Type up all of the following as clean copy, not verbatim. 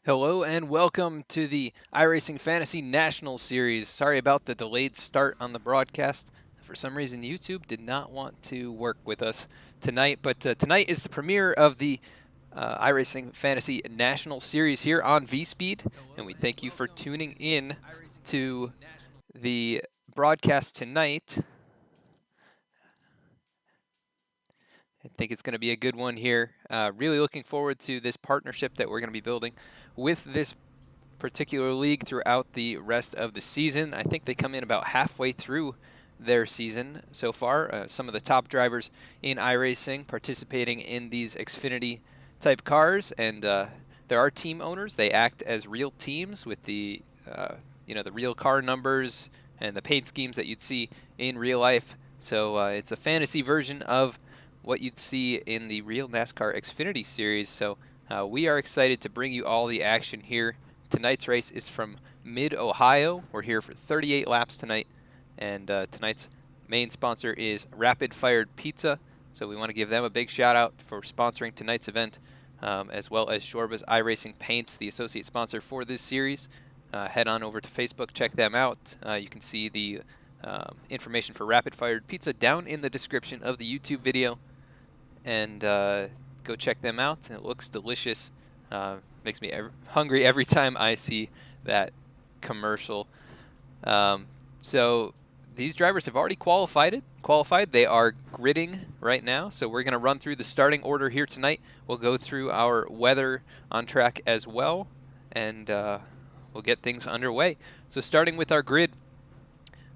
Hello and welcome to the iRacing Fantasy National Series. Sorry about the delayed start on the broadcast. For some reason, YouTube did not want to work with us tonight, but tonight is the premiere of the iRacing Fantasy National Series here on VSPEED, and we thank you for tuning in to the broadcast tonight. I think it's going to be a good one here. Really looking forward to this partnership that we're going to be building with this particular league throughout the rest of the season. I think they come in about halfway through their season so far. Some of the top drivers in iRacing participating in these Xfinity type cars, and there are team owners. They act as real teams with the the real car numbers and the paint schemes that you'd see in real life. So it's a fantasy version of what you'd see in the real NASCAR Xfinity series. So we are excited to bring you all the action here. Tonight's race is from Mid-Ohio. We're here for 38 laps tonight, and tonight's main sponsor is Rapid Fired Pizza. So we want to give them a big shout out for sponsoring tonight's event, as well as Shorba's iRacing Paints, the associate sponsor for this series. Head on over to Facebook, check them out. You can see the information for Rapid Fired Pizza down in the description of the YouTube video, and go check them out. It looks delicious. Makes me hungry every time I see that commercial. So these drivers have already qualified. They are gridding right now, so we're going to run through the starting order here tonight. We'll go through our weather on track as well, and we'll get things underway. So starting with our grid,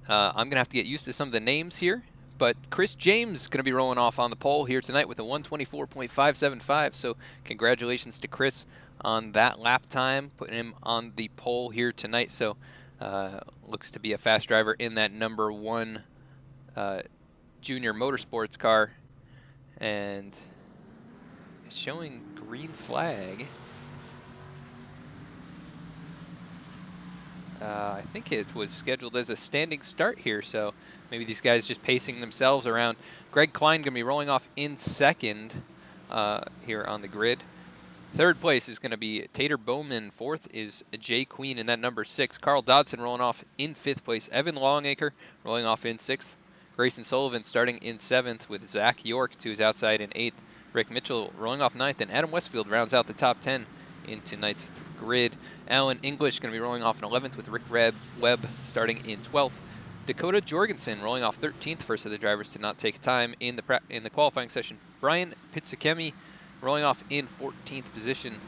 I'm going to have to get used to some of the names here, but Chris James is going to be rolling off on the pole here tonight with a 124.575, so congratulations to Chris on that lap time, putting him on the pole here tonight. So looks to be a fast driver in that number 1 junior motorsports car, and showing green flag. I think it was scheduled as a standing start here, so maybe these guys just pacing themselves around. Greg Klein going to be rolling off in second here on the grid. Third place is going to be Tater Bowman. Fourth is Jay Queen in that number 6. Carl Dodson rolling off in 5th place. Evan Longacre rolling off in 6th. Grayson Sullivan starting in 7th with Zach York to his outside in 8th. Rick Mitchell rolling off 9th, and Adam Westfield rounds out the top 10 in tonight's grid. Alan English going to be rolling off in 11th with Rick Webb starting in 12th. Dakota Jorgensen rolling off 13th, first of the drivers to not take time in the qualifying session. Brian Pizzacchemi rolling off in 14th position.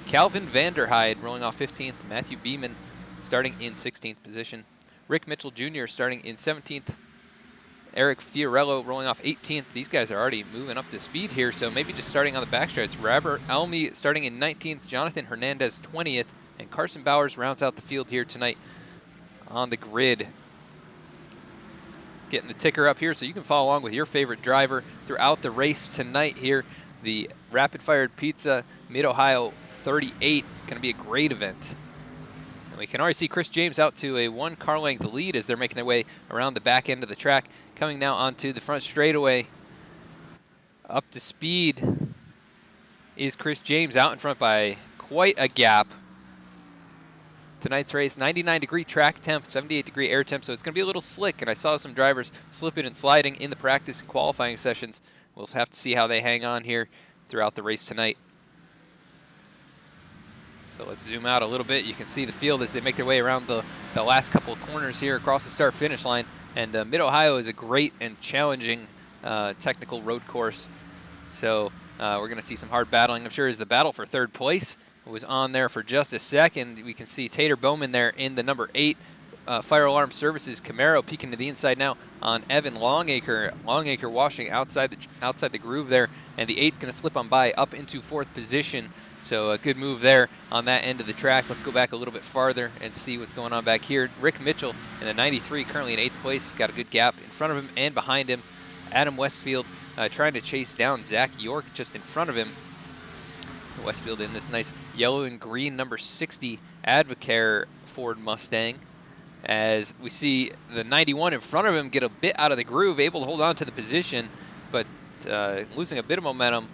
Calvin Vanderhyde rolling off 15th. Matthew Beeman starting in 16th position. Rick Mitchell Jr. starting in 17th. Eric Fiorello rolling off 18th. These guys are already moving up to speed here, so maybe just starting on the backstretch. Robert Almy starting in 19th. Jonathan Hernandez 20th. And Carson Bowers rounds out the field here tonight on the grid. Getting the ticker up here so you can follow along with your favorite driver throughout the race tonight here. The Rapid Fired Pizza Mid-Ohio 38. Going to be a great event. And we can already see Chris James out to a 1 car length lead as they're making their way around the back end of the track. Coming now onto the front straightaway. Up to speed is Chris James, out in front by quite a gap. Tonight's race, 99-degree track temp, 78-degree air temp, so it's going to be a little slick, and I saw some drivers slipping and sliding in the practice and qualifying sessions. We'll have to see how they hang on here throughout the race tonight. So let's zoom out a little bit. You can see the field as they make their way around the last couple of corners here across the start-finish line. And Mid-Ohio is a great and challenging technical road course. So we're going to see some hard battling, I'm sure, as the battle for third place was on there for just a second. We can see Tater Bowman there in the number 8. Fire Alarm Services Camaro peeking to the inside now on Evan Longacre. Longacre washing outside the groove there, and the 8 going to slip on by up into 4th position. So a good move there on that end of the track. Let's go back a little bit farther and see what's going on back here. Rick Mitchell in the 93, currently in 8th place. He's got a good gap in front of him and behind him. Adam Westfield trying to chase down Zach York just in front of him. Westfield in this nice yellow and green number 60 Advocare Ford Mustang. As we see the 91 in front of him get a bit out of the groove, able to hold on to the position, but losing a bit of momentum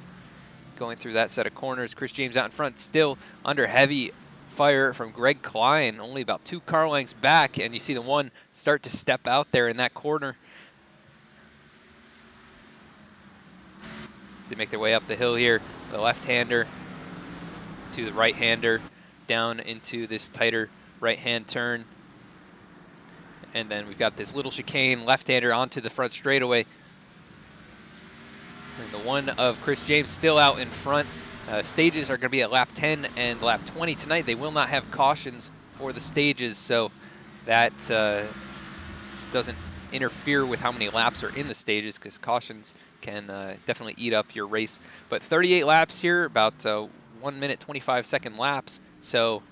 going through that set of corners. Chris James out in front, still under heavy fire from Greg Klein, only about 2 car lengths back, and you see the one start to step out there in that corner. As they make their way up the hill here, the left-hander to the right-hander, down into this tighter right-hand turn. And then we've got this little chicane, left-hander onto the front straightaway. And the one of Chris James still out in front. Stages are going to be at lap 10 and lap 20 tonight. They will not have cautions for the stages, so that doesn't interfere with how many laps are in the stages, because cautions can definitely eat up your race. But 38 laps here, about 1 minute 25 second laps, so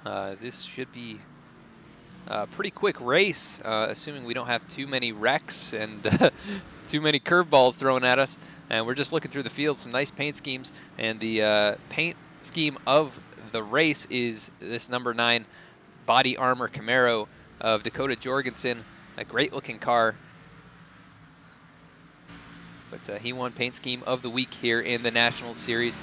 this should be a pretty quick race, assuming we don't have too many wrecks and too many curveballs thrown at us. And we're just looking through the field, some nice paint schemes, and the paint scheme of the race is this number 9 body armor Camaro of Dakota Jorgensen, a great looking car. But he won paint scheme of the week here in the National Series.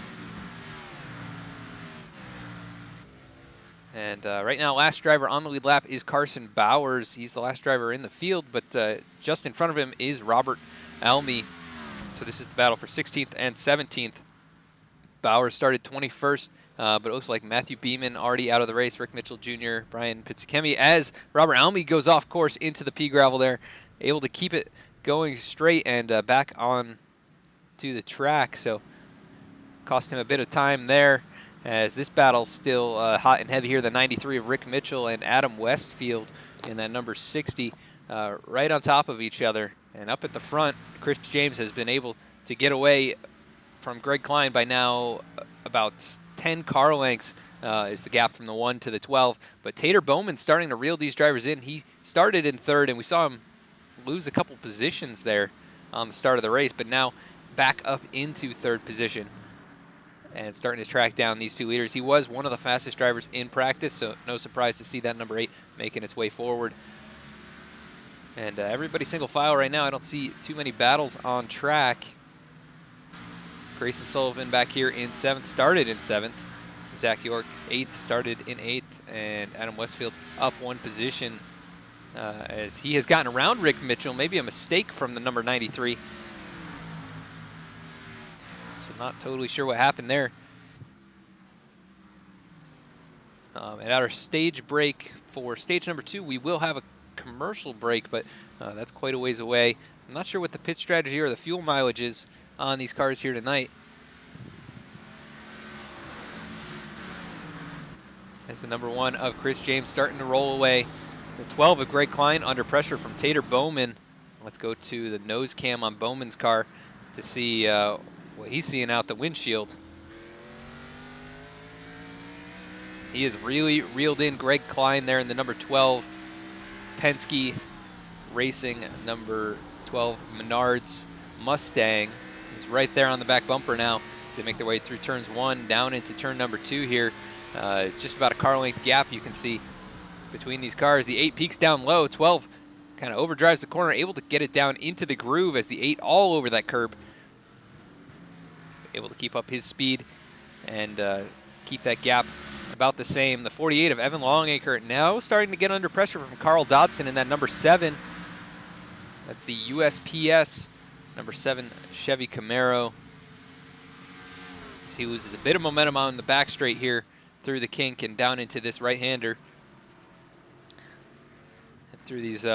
And right now, last driver on the lead lap is Carson Bowers. He's the last driver in the field, but just in front of him is Robert Almy. So this is the battle for 16th and 17th. Bowers started 21st, but it looks like Matthew Beeman already out of the race, Rick Mitchell Jr., Brian Pizzikemi, as Robert Almy goes off course into the pea gravel there, able to keep it going straight and back on to the track. So cost him a bit of time there, as this battle's still hot and heavy here. The 93 of Rick Mitchell and Adam Westfield in that number 60 right on top of each other. And up at the front, Chris James has been able to get away from Greg Klein by now. About 10 car lengths is the gap from the 1 to the 12. But Tater Bowman's starting to reel these drivers in. He started in 3rd, and we saw him lose a couple positions there on the start of the race, but now back up into 3rd position and starting to track down these 2 leaders. He was one of the fastest drivers in practice, so no surprise to see that number 8 making its way forward. And everybody single file right now. I don't see too many battles on track. Grayson Sullivan back here in 7th, started in 7th. Zach York 8th, started in 8th. And Adam Westfield up 1 position as he has gotten around Rick Mitchell. Maybe a mistake from the number 93. So not totally sure what happened there. And at our stage break for stage number 2, we will have a commercial break, but that's quite a ways away. I'm not sure what the pit strategy or the fuel mileage is on these cars here tonight. As the number 1 of Chris James starting to roll away. The 12 of Greg Klein under pressure from Tater Bowman. Let's go to the nose cam on Bowman's car to see what he's seeing out the windshield. He has really reeled in Greg Klein there in the number 12 Penske Racing number 12 Menards Mustang. He's right there on the back bumper now as they make their way through turns 1 down into turn number 2 here. It's just about a car length gap you can see between these cars. The 8 peaks down low. 12 kind of overdrives the corner, able to get it down into the groove as the 8 all over that curb. Able to keep up his speed and keep that gap about the same. The 48 of Evan Longacre now starting to get under pressure from Carl Dodson in that number 7. That's the USPS number 7 Chevy Camaro. As he loses a bit of momentum on the back straight here through the kink and down into this right-hander. And through these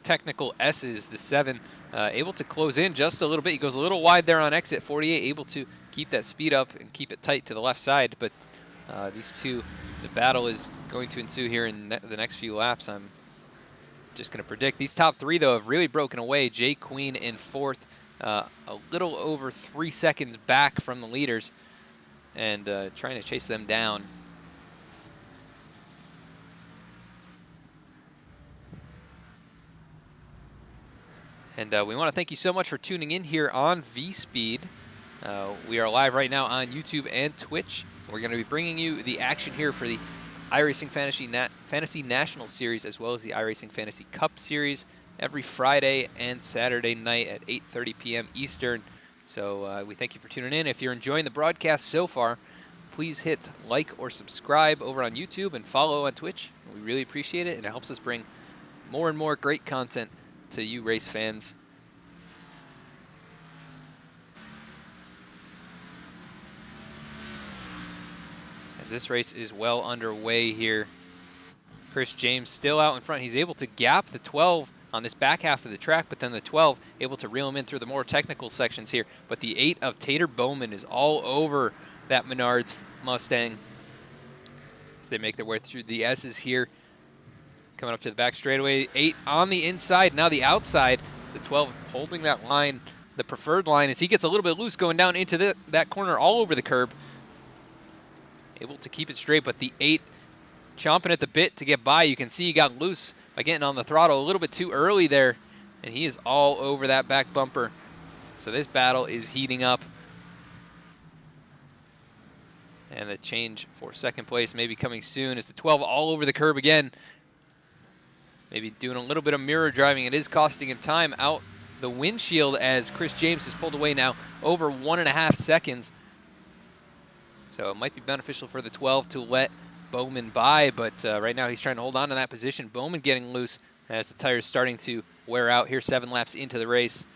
technical S's, the 7 able to close in just a little bit. He goes a little wide there on exit. 48 able to keep that speed up and keep it tight to the left side, but these two, the battle is going to ensue here in the next few laps. I'm just going to predict. These top 3, though, have really broken away. Jay Queen in 4th, a little over 3 seconds back from the leaders, and trying to chase them down. And we want to thank you so much for tuning in here on VSPEED. We are live right now on YouTube and Twitch. We're going to be bringing you the action here for the iRacing Fantasy National Series, as well as the iRacing Fantasy Cup Series, every Friday and Saturday night at 8:30 p.m. Eastern. So we thank you for tuning in. If you're enjoying the broadcast so far, please hit like or subscribe over on YouTube and follow on Twitch. We really appreciate it, and it helps us bring more and more great content to you race fans. As this race is well underway here. Chris James still out in front. He's able to gap the 12 on this back half of the track, but then the 12 able to reel him in through the more technical sections here. But the 8 of Tater Bowman is all over that Menards Mustang as they make their way through the S's here. Coming up to the back straightaway, 8 on the inside, now the outside. It's the 12 holding that line, the preferred line, as he gets a little bit loose going down into that corner all over the curb. Able to keep it straight, but the 8 chomping at the bit to get by. You can see he got loose by getting on the throttle a little bit too early there, and he is all over that back bumper. So this battle is heating up. And the change for second place may be coming soon as the 12 all over the curb again. Maybe doing a little bit of mirror driving. It is costing him time out the windshield as Chris James has pulled away now over 1.5 seconds. So it might be beneficial for the 12 to let Bowman by, but right now he's trying to hold on to that position. Bowman getting loose as the tire's starting to wear out here 7 laps into the race.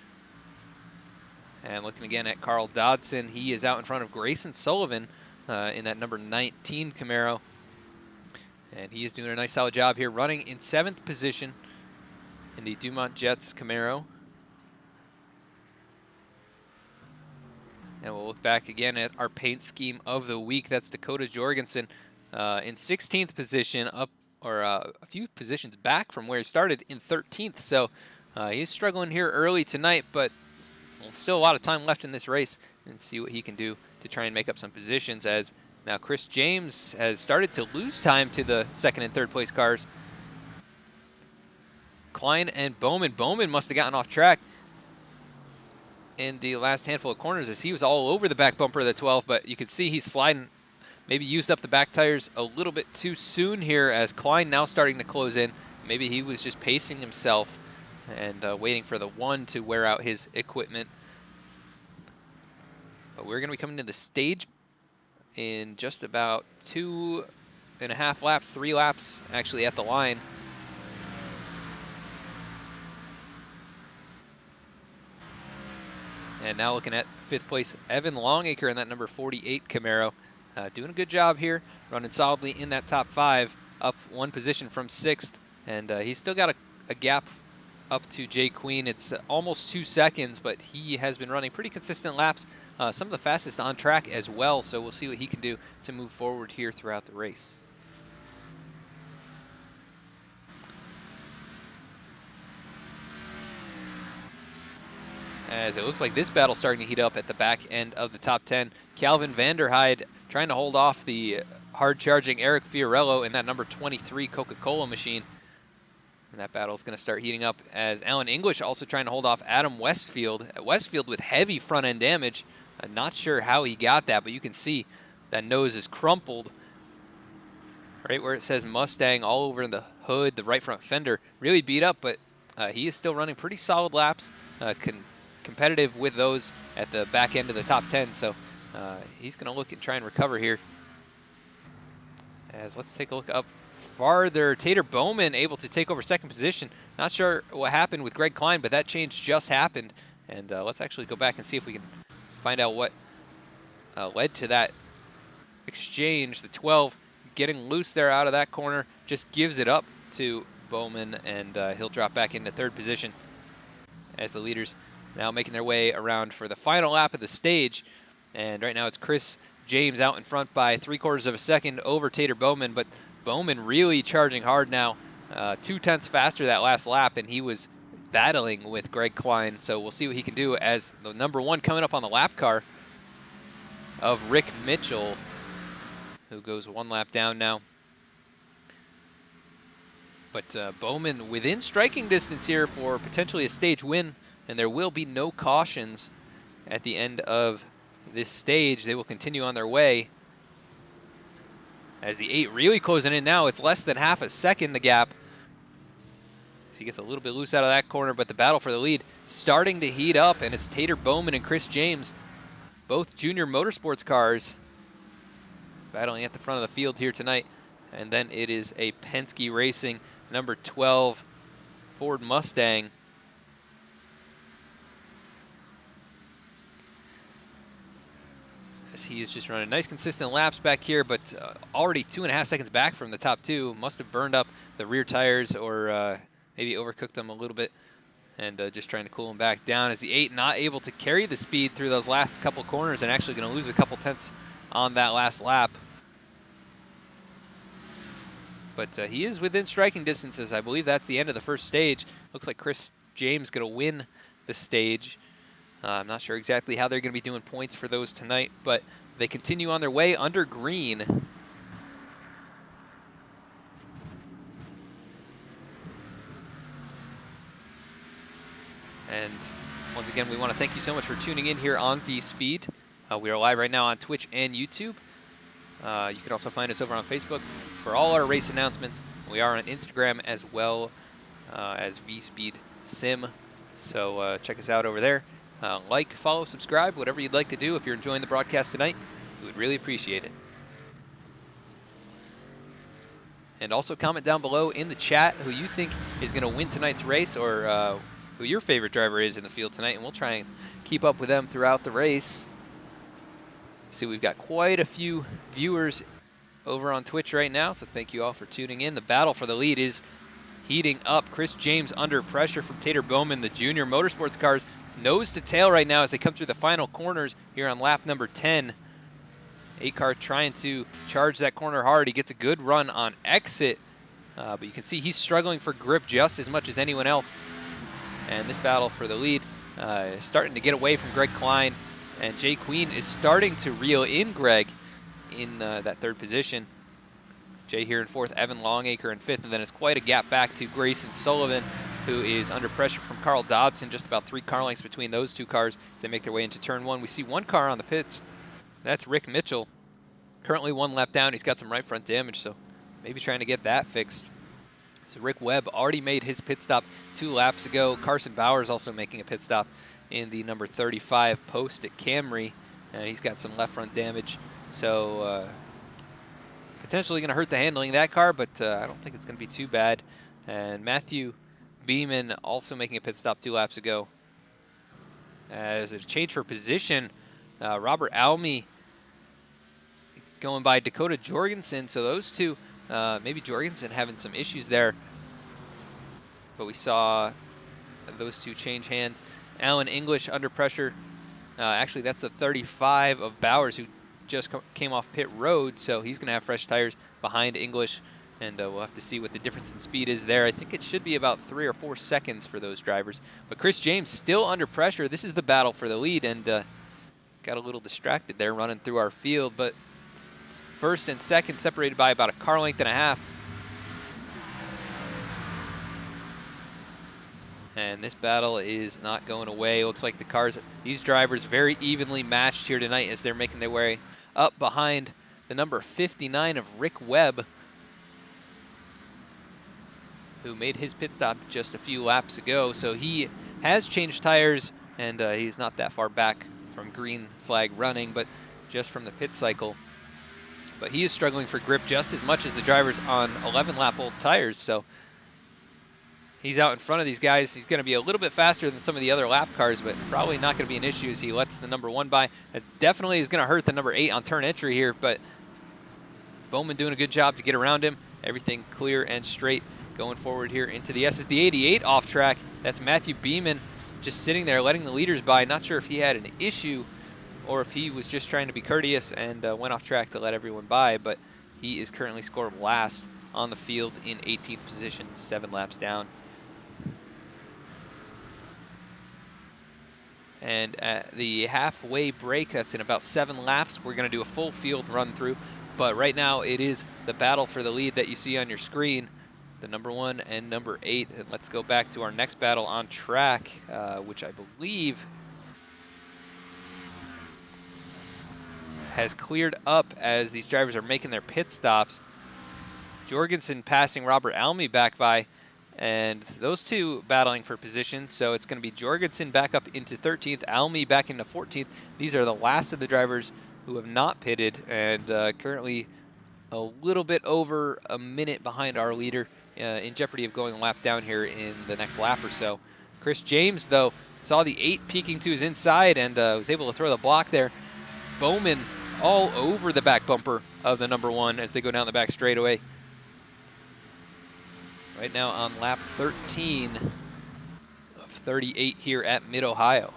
And looking again at Carl Dodson, he is out in front of Grayson Sullivan in that number 19 Camaro. And he is doing a nice solid job here, running in 7th position in the Dumont Jets Camaro. And we'll look back again at our paint scheme of the week. That's Dakota Jorgensen in 16th position, up or a few positions back from where he started in 13th. So he's struggling here early tonight, but still a lot of time left in this race, and see what he can do to try and make up some positions, as now Chris James has started to lose time to the 2nd and 3rd place cars. Klein and Bowman. Bowman must have gotten off track in the last handful of corners as he was all over the back bumper of the 12, but you can see he's sliding, maybe used up the back tires a little bit too soon here, as Klein now starting to close in. Maybe he was just pacing himself and waiting for the 1 to wear out his equipment. But we're going to be coming to the stage in just about 2.5 laps, 3 laps actually at the line. And now looking at 5th place, Evan Longacre in that number 48 Camaro. Doing a good job here, running solidly in that top 5, up 1 position from 6th. And he's still got a gap up to Jay Queen. It's almost 2 seconds, but he has been running pretty consistent laps, some of the fastest on track as well. So we'll see what he can do to move forward here throughout the race. As it looks like this battle's starting to heat up at the back end of the top 10. Calvin Vanderhyde trying to hold off the hard-charging Eric Fiorello in that number 23 Coca-Cola machine. And that battle is going to start heating up as Alan English also trying to hold off Adam Westfield. Westfield with heavy front-end damage. I'm not sure how he got that, but you can see that nose is crumpled right where it says Mustang all over the hood, the right front fender. Really beat up, but he is still running pretty solid laps, competitive with those at the back end of the top 10. So he's going to look and try and recover here. As let's take a look up farther. Tater Bowman able to take over 2nd position. Not sure what happened with Greg Klein, but that change just happened. And let's actually go back and see if we can find out what led to that exchange. The 12 getting loose there out of that corner, just gives it up to Bowman, and he'll drop back into 3rd position as the leaders now making their way around for the final lap of the stage. And right now it's Chris James out in front by 3/4 of a second over Tater Bowman, but Bowman really charging hard now, 2/10 faster that last lap, and he was battling with Greg Klein. So we'll see what he can do as the number 1 coming up on the lap car of Rick Mitchell, who goes 1 lap down now. But Bowman within striking distance here for potentially a stage win, and there will be no cautions at the end of this stage. They will continue on their way. As the 8 really closing in now, it's less than half a second, the gap. So he gets a little bit loose out of that corner, but the battle for the lead starting to heat up, and it's Tater Bowman and Chris James, both junior motorsports cars, battling at the front of the field here tonight. And then it is a Penske Racing number 12 Ford Mustang. As he is just running nice consistent laps back here, but already 2.5 seconds back from the top two. Must have burned up the rear tires or maybe overcooked them a little bit, and just trying to cool them back down. As the 8 not able to carry the speed through those last couple corners and actually going to lose a couple tenths on that last lap. But he is within striking distances. I believe that's the end of the first stage. Looks like Chris James going to win the stage. I'm not sure exactly how they're going to be doing points for those tonight, but they continue on their way under green. And once again, we want to thank you so much for tuning in here on VSPEED. We are live right now on Twitch and YouTube. You can also find us over on Facebook for all our race announcements. We are on Instagram as well as VSPEED Sim. So check us out over there. Like, follow, subscribe, whatever you'd like to do. If you're enjoying the broadcast tonight, we would really appreciate it. And also comment down below in the chat who you think is going to win tonight's race, or who your favorite driver is in the field tonight, and we'll try and keep up with them throughout the race. See, we've got quite a few viewers over on Twitch right now, so thank you all for tuning in. The battle for the lead is heating up. Chris James under pressure from Tater Bowman. The junior motorsports cars nose to tail right now as they come through the final corners here on lap number 10. 8-car trying to charge that corner hard. He gets a good run on exit, but you can see he's struggling for grip just as much as anyone else. And this battle for the lead is starting to get away from Greg Klein, and Jay Queen is starting to reel in Greg in that third position. Jay here in fourth, Evan Longacre in fifth, and then it's quite a gap back to Grayson Sullivan, who is under pressure from Carl Dodson. Just about 3 car lengths between those two cars as they make their way into turn one. We see one car on the pits. That's Rick Mitchell. Currently 1 lap down. He's got some right front damage, so maybe trying to get that fixed. So Rick Webb already made his pit stop 2 laps ago. Carson Bowers also making a pit stop in the number 35 post at Camry, and he's got some left front damage. So potentially going to hurt the handling of that car, but I don't think it's going to be too bad. And Matthew Beeman also making a pit stop 2 laps ago. As a change for position, Robert Almy going by Dakota Jorgensen. So those two, maybe Jorgensen having some issues there. But we saw those two change hands. Alan English under pressure. Actually, that's the 35 of Bowers, who just came off pit road, so he's going to have fresh tires behind English, and we'll have to see what the difference in speed is there. I think it should be about 3 or 4 seconds for those drivers. But Chris James still under pressure. This is the battle for the lead, and got a little distracted there running through our field, but first and second separated by about 1.5 car lengths. And this battle is not going away. It looks like these drivers very evenly matched here tonight as they're making their way up behind the number 59 of Rick Webb, who made his pit stop just a few laps ago. So he has changed tires, and he's not that far back from green flag running, but just from the pit cycle. But he is struggling for grip just as much as the drivers on 11-lap-old tires. So he's out in front of these guys. He's going to be a little bit faster than some of the other lap cars, but probably not going to be an issue as he lets the number 1 by. It definitely is going to hurt the number 8 on turn entry here, but Bowman doing a good job to get around him. Everything clear and straight going forward here into the S. Is the 88 off track. That's Matthew Beeman just sitting there letting the leaders by. Not sure if he had an issue or if he was just trying to be courteous and went off track to let everyone by, but he is currently scored last on the field in 18th position, 7 laps down. And at the halfway break, that's in about 7 laps, we're going to do a full field run through. But right now, it is the battle for the lead that you see on your screen, the number 1 and number 8. And let's go back to our next battle on track, which I believe has cleared up as these drivers are making their pit stops. Jorgensen passing Robert Almy back by, And those two battling for position, so it's going to be Jorgensen back up into 13th, Almy back into 14th. These are the last of the drivers who have not pitted, and currently a little bit over a minute behind our leader, in jeopardy of going a lap down here in the next lap or so. Chris James, though, saw the 8 peeking to his inside and was able to throw the block there. Bowman all over the back bumper of the number 1 as they go down the back straightaway. Right now on lap 13 of 38 here at Mid-Ohio.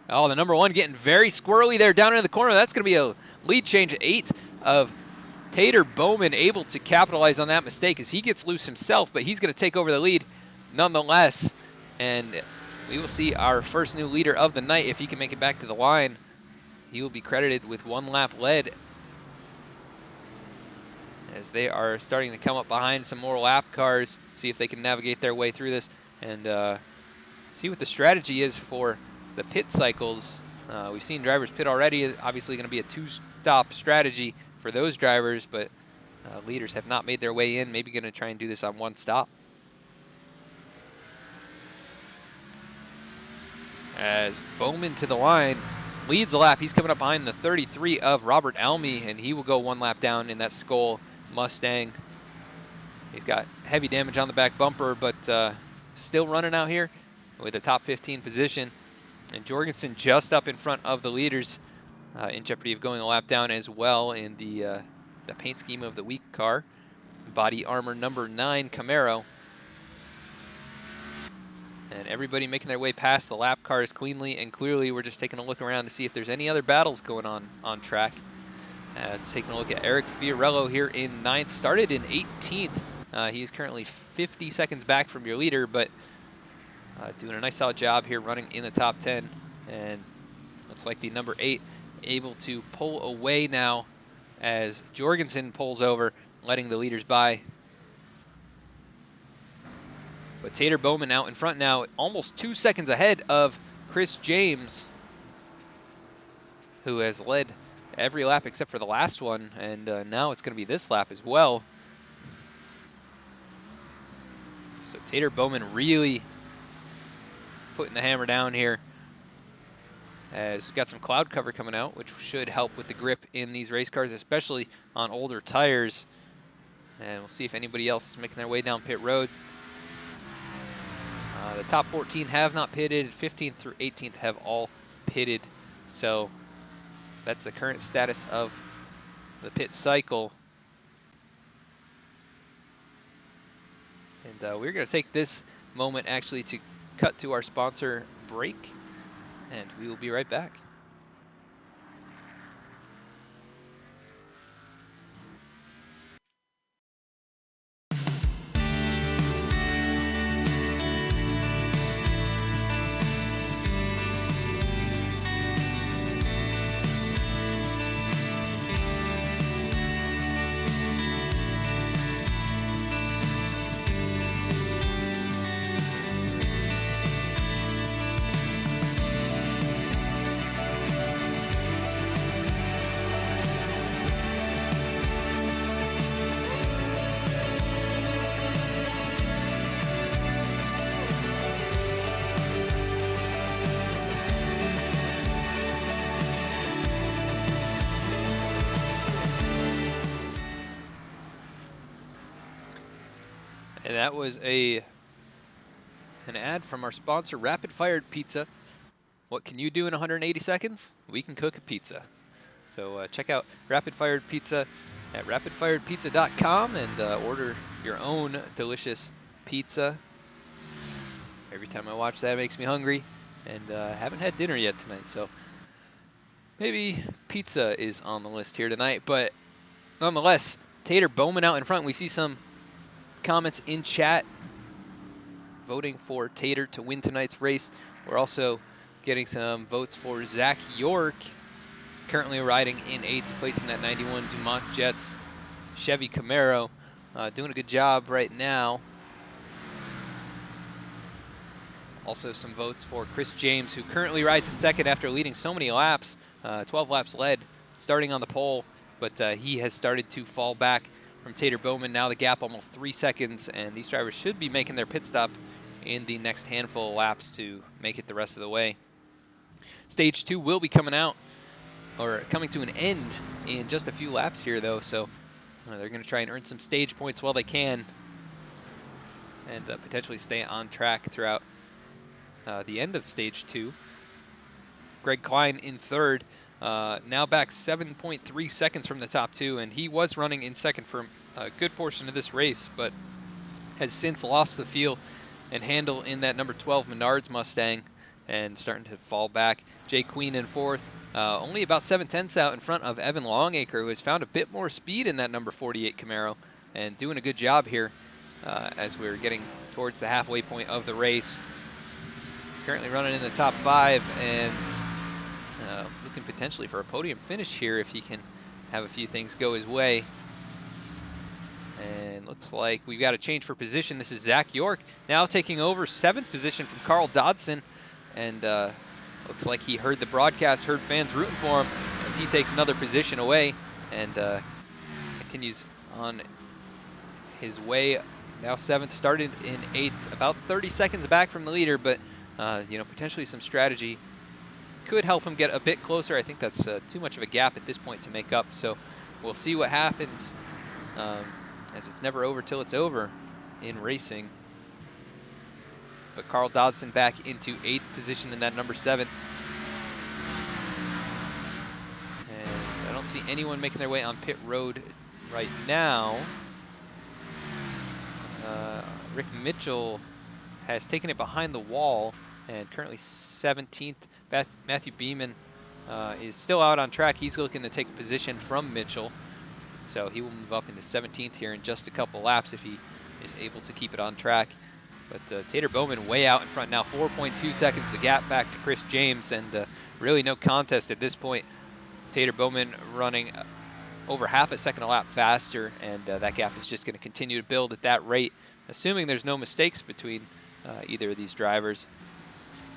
Oh, the number 1 getting very squirrely there down into the corner. That's going to be a lead change. 8 of Tater Bowman able to capitalize on that mistake as he gets loose himself, but he's going to take over the lead nonetheless. And we will see our first new leader of the night. If he can make it back to the line, he will be credited with 1 lap led, as they are starting to come up behind some more lap cars, see if they can navigate their way through this and see what the strategy is for the pit cycles. We've seen drivers pit already. Obviously going to be a 2-stop strategy for those drivers, but leaders have not made their way in. Maybe going to try and do this on 1 stop. As Bowman to the line, leads the lap. He's coming up behind the 33 of Robert Almy, and he will go 1 lap down in that Skoal Mustang. He's got heavy damage on the back bumper, but still running out here with a top 15 position. And Jorgensen just up in front of the leaders, in jeopardy of going a lap down as well in the paint scheme of the week car. Body armor number 9 Camaro. And everybody making their way past the lap cars cleanly and clearly. We're just taking a look around to see if there's any other battles going on track. Taking a look at Eric Fiorello here in 9th, started in 18th. He's currently 50 seconds back from your leader, but doing a nice solid job here running in the top 10. And looks like the number 8 able to pull away now as Jorgensen pulls over, letting the leaders by. But Tater Bowman out in front now, almost 2 seconds ahead of Chris James, who has led every lap except for the last one, and now it's going to be this lap as well. So Tater Bowman really putting the hammer down here, as we've got some cloud cover coming out, which should help with the grip in these race cars, especially on older tires. And we'll see if anybody else is making their way down pit road. The top 14 have not pitted. 15th through 18th have all pitted. So that's the current status of the pit cycle. And we're going to take this moment actually to cut to our sponsor break, and we will be right back. And that was an ad from our sponsor, Rapid Fired Pizza. What can you do in 180 seconds? We can cook a pizza. So check out Rapid Fired Pizza at rapidfiredpizza.com and order your own delicious pizza. Every time I watch that, it makes me hungry, and haven't had dinner yet tonight, so maybe pizza is on the list here tonight. But nonetheless, Tater Bowman out in front. We see some comments in chat voting for Tater to win tonight's race. We're also getting some votes for Zach York, currently riding in 8th place in that 91 Dumont Jets Chevy Camaro. Doing a good job right now. Also some votes for Chris James, who currently rides in 2nd after leading so many laps, 12 laps led, starting on the pole, but he has started to fall back from Tater Bowman. Now the gap almost 3 seconds, and these drivers should be making their pit stop in the next handful of laps to make it the rest of the way. Stage 2 will be coming out, or coming to an end in just a few laps here, though, so they're going to try and earn some stage points while they can, and potentially stay on track throughout the end of Stage 2. Greg Klein in third, now back 7.3 seconds from the top two, and he was running in second for a good portion of this race, but has since lost the feel and handle in that number 12 Menards Mustang and starting to fall back. Jay Queen in fourth, only about 7/10 out in front of Evan Longacre, who has found a bit more speed in that number 48 Camaro and doing a good job here as we're getting towards the halfway point of the race. Currently running in the top 5 and looking potentially for a podium finish here if he can have a few things go his way. And looks like we've got a change for position. This is Zach York now taking over 7th position from Carl Dodson. And looks like he heard the broadcast, heard fans rooting for him as he takes another position away and continues on his way. Now 7th, started in 8th, about 30 seconds back from the leader, but you know, potentially some strategy could help him get a bit closer. I think that's too much of a gap at this point to make up, so we'll see what happens, as it's never over till it's over in racing. But Carl Dodson back into 8th position in that number 7. And I don't see anyone making their way on pit road right now. Rick Mitchell has taken it behind the wall and currently 17th. Matthew Beeman is still out on track. He's looking to take a position from Mitchell. So he will move up into 17th here in just a couple laps if he is able to keep it on track. But Tater Bowman way out in front now, 4.2 seconds the gap back to Chris James, and really no contest at this point. Tater Bowman running over half a second a lap faster, and that gap is just going to continue to build at that rate, assuming there's no mistakes between either of these drivers.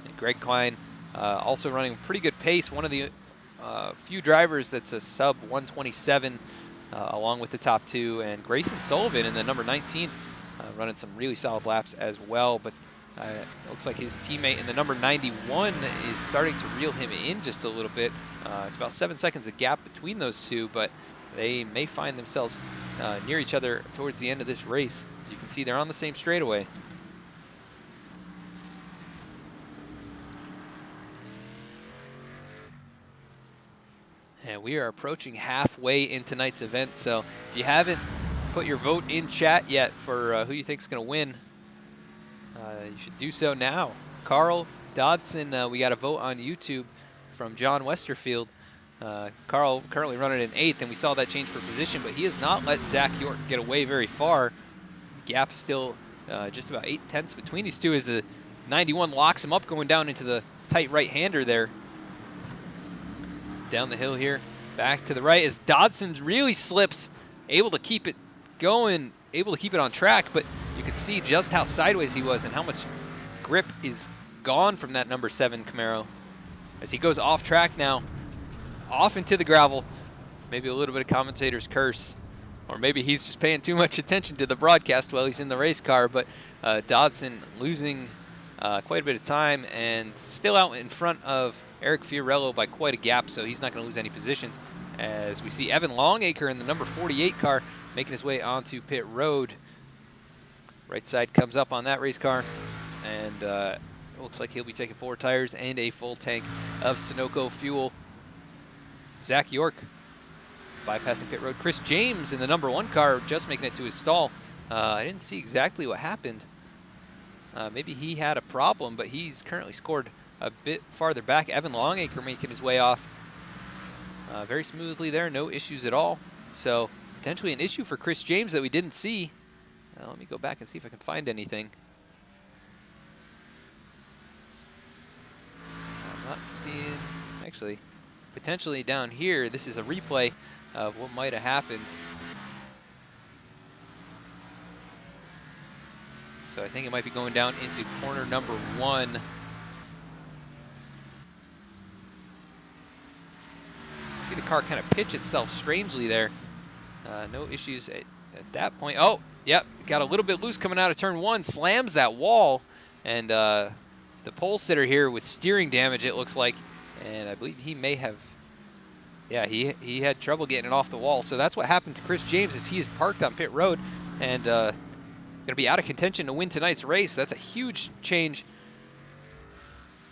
And Greg Klein also running a pretty good pace, one of the few drivers that's a sub 127 along with the top two, and Grayson Sullivan in the number 19 running some really solid laps as well, but it looks like his teammate in the number 91 is starting to reel him in just a little bit. It's about 7 seconds of gap between those two, but they may find themselves near each other towards the end of this race. As you can see, they're on the same straightaway. And we are approaching halfway in tonight's event, so if you haven't put your vote in chat yet for who you think is going to win, you should do so now. Carl Dodson, we got a vote on YouTube from John Westerfield. Carl currently running in 8th, and we saw that change for position, but he has not let Zach York get away very far. The gap's still just about 8/10 between these two as the 91 locks him up going down into the tight right-hander there. Down the hill here, back to the right as Dodson really slips, able to keep it going, able to keep it on track, but you can see just how sideways he was and how much grip is gone from that number 7 Camaro as he goes off track now, off into the gravel. Maybe a little bit of commentator's curse, or maybe he's just paying too much attention to the broadcast while he's in the race car, but Dodson losing quite a bit of time and still out in front of Eric Fiorello by quite a gap, so he's not going to lose any positions. As we see Evan Longacre in the number 48 car making his way onto pit road. Right side comes up on that race car, and it looks like he'll be taking 4 tires and a full tank of Sunoco fuel. Zach York bypassing pit road. Chris James in the number 1 car just making it to his stall. I didn't see exactly what happened. Maybe he had a problem, but he's currently scored a bit farther back. Evan Longacre making his way off very smoothly there, no issues at all. So potentially an issue for Chris James that we didn't see. Let me go back and see if I can find anything. I'm not seeing, actually, potentially down here, this is a replay of what might have happened. So I think it might be going down into corner number 1. See the car kind of pitch itself strangely there. No issues at that point, oh, yep, got a little bit loose coming out of turn 1, slams that wall, and the pole sitter here with steering damage, it looks like, and I believe he may have, yeah, he had trouble getting it off the wall. So that's what happened to Chris James, is he is parked on pit road and going to be out of contention to win tonight's race. That's a huge change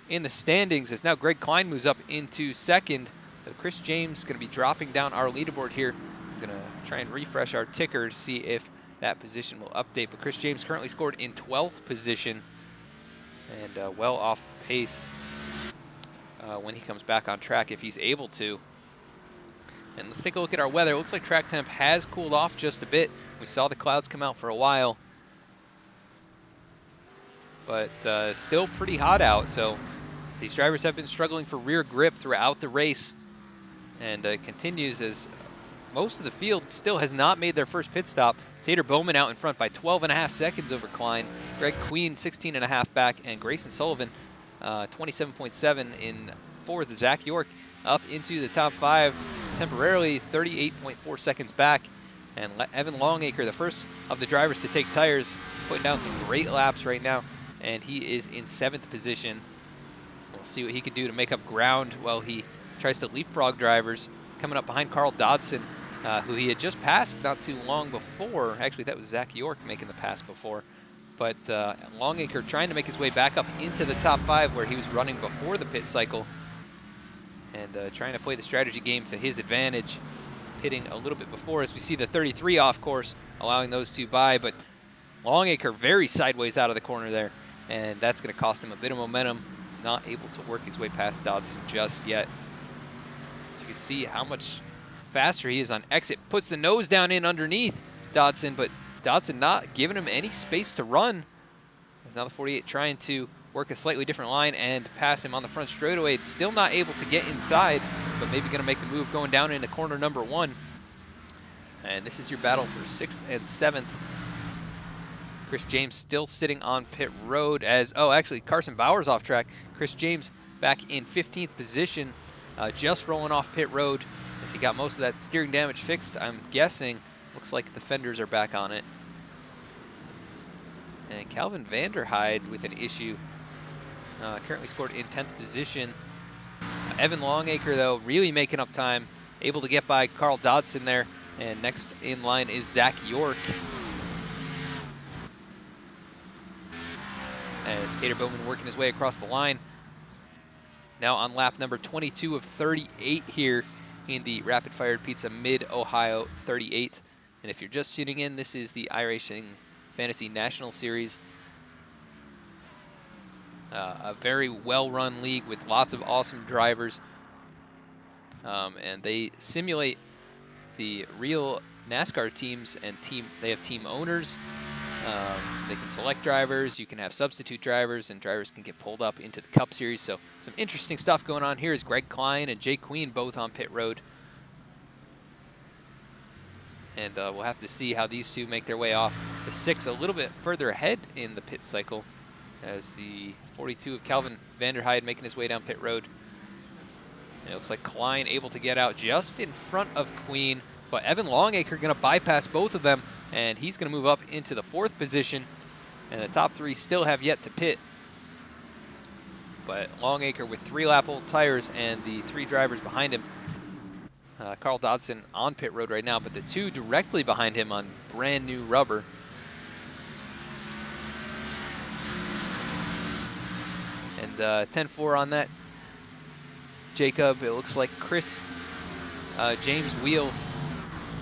in the standings, as now Greg Klein moves up into second. Chris James is going to be dropping down our leaderboard here. I'm going to try and refresh our ticker to see if that position will update. But Chris James currently scored in 12th position and well off the pace when he comes back on track, if he's able to. And let's take a look at our weather. It looks like track temp has cooled off just a bit. We saw the clouds come out for a while, but still pretty hot out. So these drivers have been struggling for rear grip throughout the race, and it continues as most of the field still has not made their first pit stop. Tater Bowman out in front by 12.5 seconds over Klein. Greg Queen 16.5 back, and Grayson Sullivan 27.7 in fourth. Zach York up into the top 5 temporarily, 38.4 seconds back. And Evan Longacre, the first of the drivers to take tires, putting down some great laps right now, and he is in 7th position. We'll see what he can do to make up ground while he tries to leapfrog drivers. Coming up behind Carl Dodson, who he had just passed not too long before. Actually, that was Zach York making the pass before. But Longacre trying to make his way back up into the top 5 where he was running before the pit cycle, and trying to play the strategy game to his advantage, pitting a little bit before as we see the 33 off course, allowing those two by. But Longacre very sideways out of the corner there, and that's going to cost him a bit of momentum, not able to work his way past Dodson just yet. So you can see how much faster he is on exit. Puts the nose down in underneath Dodson, but Dodson not giving him any space to run. As now the 48 trying to work a slightly different line and pass him on the front straightaway. It's still not able to get inside, but maybe going to make the move going down into corner number 1. And this is your battle for 6th and 7th. Chris James still sitting on pit road as, oh, actually Carson Bauer's off track. Chris James back in 15th position, just rolling off pit road as he got most of that steering damage fixed, I'm guessing. Looks like the fenders are back on it. And Calvin Vanderhyde with an issue. Currently scored in 10th position. Evan Longacre, though, really making up time. Able to get by Carl Dodson there. And next in line is Zach York. As Tater Bowman working his way across the line. Now on lap number 22 of 38 here in the Rapid Fire Pizza Mid-Ohio 38. And if you're just tuning in, this is the iRacing Fantasy National Series. A very well-run league with lots of awesome drivers. And they simulate the real NASCAR teams, and they have team owners. They can select drivers, you can have substitute drivers, and drivers can get pulled up into the Cup Series. So some interesting stuff going on here is Greg Klein and Jay Queen both on pit road. And we'll have to see how these two make their way off. The 6 a little bit further ahead in the pit cycle, as the 42 of Calvin Vanderhyde making his way down pit road. And it looks like Klein able to get out just in front of Queen, but Evan Longacre going to bypass both of them, and he's going to move up into the 4th position. And the top 3 still have yet to pit. But Longacre with 3-lap-old tires and the 3 drivers behind him. Carl Dodson on pit road right now, but the 2 directly behind him on brand new rubber. And 10-4 on that, Jacob. It looks like Chris James' wheel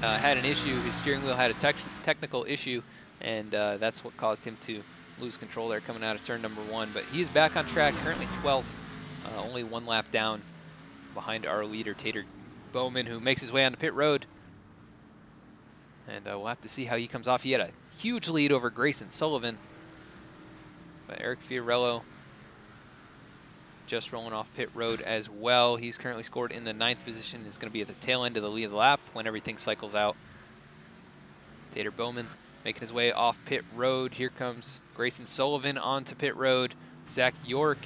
had an issue. His steering wheel had a technical issue, and that's what caused him to lose control there coming out of turn number 1. But he's back on track, currently 12th, only 1 lap down behind our leader, Tater Bowman, who makes his way onto pit road. And we'll have to see how he comes off. He had a huge lead over Grayson Sullivan. But Eric Fiorello just rolling off pit road as well. He's currently scored in the 9th position. It's going to be at the tail end of the lead of the lap when everything cycles out. Tater Bowman making his way off pit road. Here comes Grayson Sullivan onto pit road. Zach York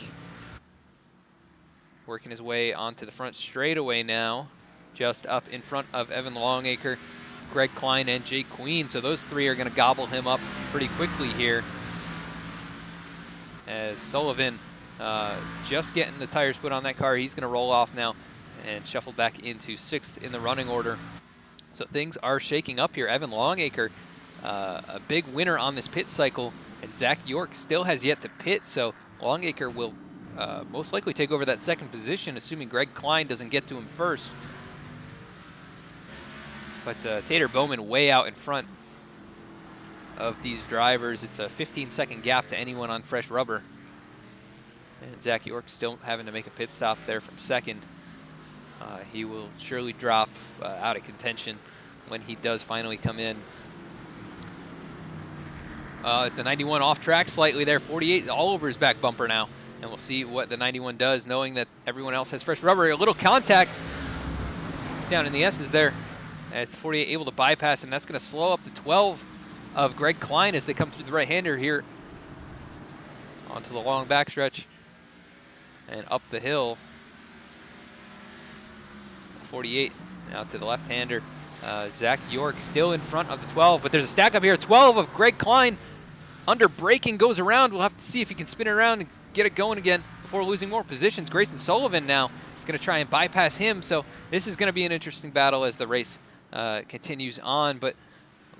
working his way onto the front straightaway now, just up in front of Evan Longacre. Greg Klein and Jake Queen. So those three are going to gobble him up pretty quickly here. As Sullivan just getting the tires put on that car, he's going to roll off now and shuffle back into 6th in the running order. So things are shaking up here. Evan Longacre, a big winner on this pit cycle, and Zach York still has yet to pit, so Longacre will most likely take over that 2nd position, assuming Greg Klein doesn't get to him first. But Tater Bowman way out in front of these drivers. It's a 15-second gap to anyone on fresh rubber. And Zach York still having to make a pit stop there from 2nd. He will surely drop out of contention when he does finally come in. It's the 91 off track slightly there, 48 all over his back bumper now. And we'll see what the 91 does, knowing that everyone else has fresh rubber. A little contact down in the S's there as the 48 able to bypass, and that's going to slow up the 12 of Greg Klein as they come through the right-hander here onto the long backstretch and up the hill. 48 now to the left-hander. Zach York still in front of the 12, but there's a stack up here. 12 of Greg Klein under braking goes around. We'll have to see if he can spin it around and get it going again before losing more positions. Grayson Sullivan now going to try and bypass him. So this is going to be an interesting battle as the race continues on, but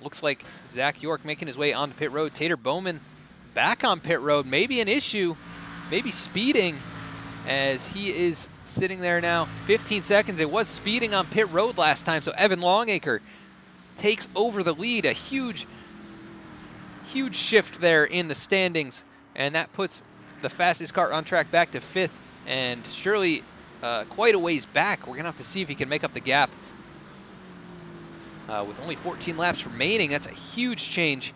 looks like Zach York making his way onto pit road. Tater Bowman back on pit road. Maybe an issue, maybe speeding, as he is sitting there now. 15 seconds. It was speeding on pit road last time, so Evan Longacre takes over the lead. A huge shift there in the standings, and that puts the fastest car on track back to 5th, and surely quite a ways back. We're going to have to see if he can make up the gap. With only 14 laps remaining, that's a huge change.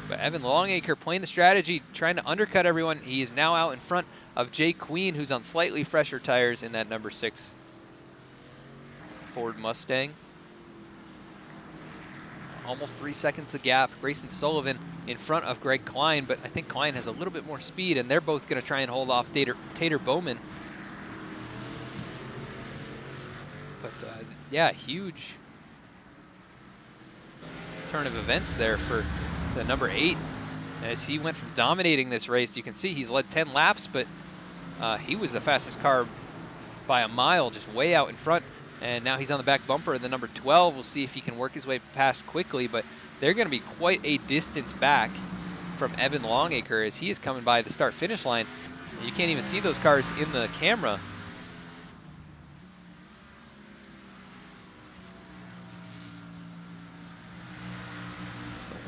But Evan Longacre playing the strategy, trying to undercut everyone. He is now out in front of Jake Queen, who's on slightly fresher tires in that number 6 Ford Mustang. Almost 3 seconds the gap. Grayson Sullivan in front of Greg Klein, but I think Klein has a little bit more speed, and they're both going to try and hold off Tater Bowman. But yeah, huge turn of events there for the number 8 as he went from dominating this race. You can see he's led 10 laps, but he was the fastest car by a mile, just way out in front. And now he's on the back bumper of the number 12. We'll see if he can work his way past quickly, but they're going to be quite a distance back from Evan Longacre as he is coming by the start-finish line. You can't even see those cars in the camera.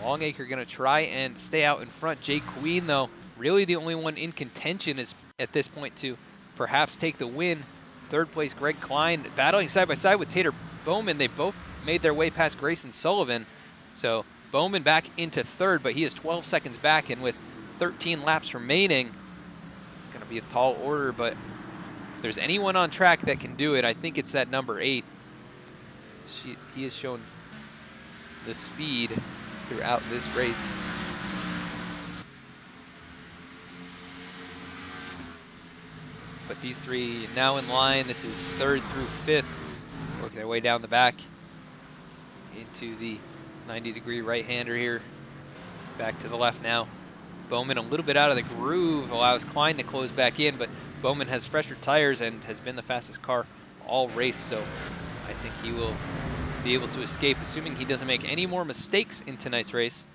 Longacre going to try and stay out in front. Jake Queen, though, really the only one in contention is at this point to perhaps take the win. 3rd place, Greg Klein, battling side by side with Tater Bowman. They both made their way past Grayson Sullivan. So Bowman back into 3rd, but he is 12 seconds back, and with 13 laps remaining, it's going to be a tall order, but if there's anyone on track that can do it, I think it's that number 8. He has shown the speed throughout this race. But these three now in line. This is 3rd through 5th, working their way down the back into the 90-degree right-hander here. Back to the left now. Bowman a little bit out of the groove, allows Klein to close back in, but Bowman has fresher tires and has been the fastest car all race, so I think he will be able to escape, assuming he doesn't make any more mistakes in tonight's race.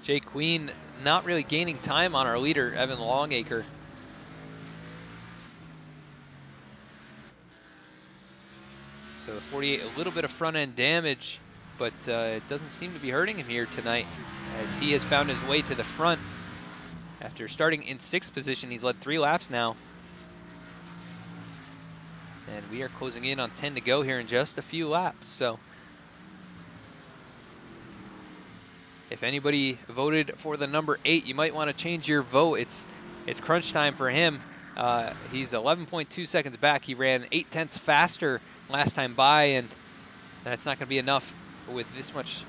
Jake Queen not really gaining time on our leader, Evan Longacre. So the 48, a little bit of front-end damage, but it doesn't seem to be hurting him here tonight, as he has found his way to the front. After starting in 6th position, he's led 3 laps now. And we are closing in on 10 to go here in just a few laps. So if anybody voted for the number 8, you might want to change your vote. It's crunch time for him. He's 11.2 seconds back. He ran 0.8 faster last time by, and that's not going to be enough with this much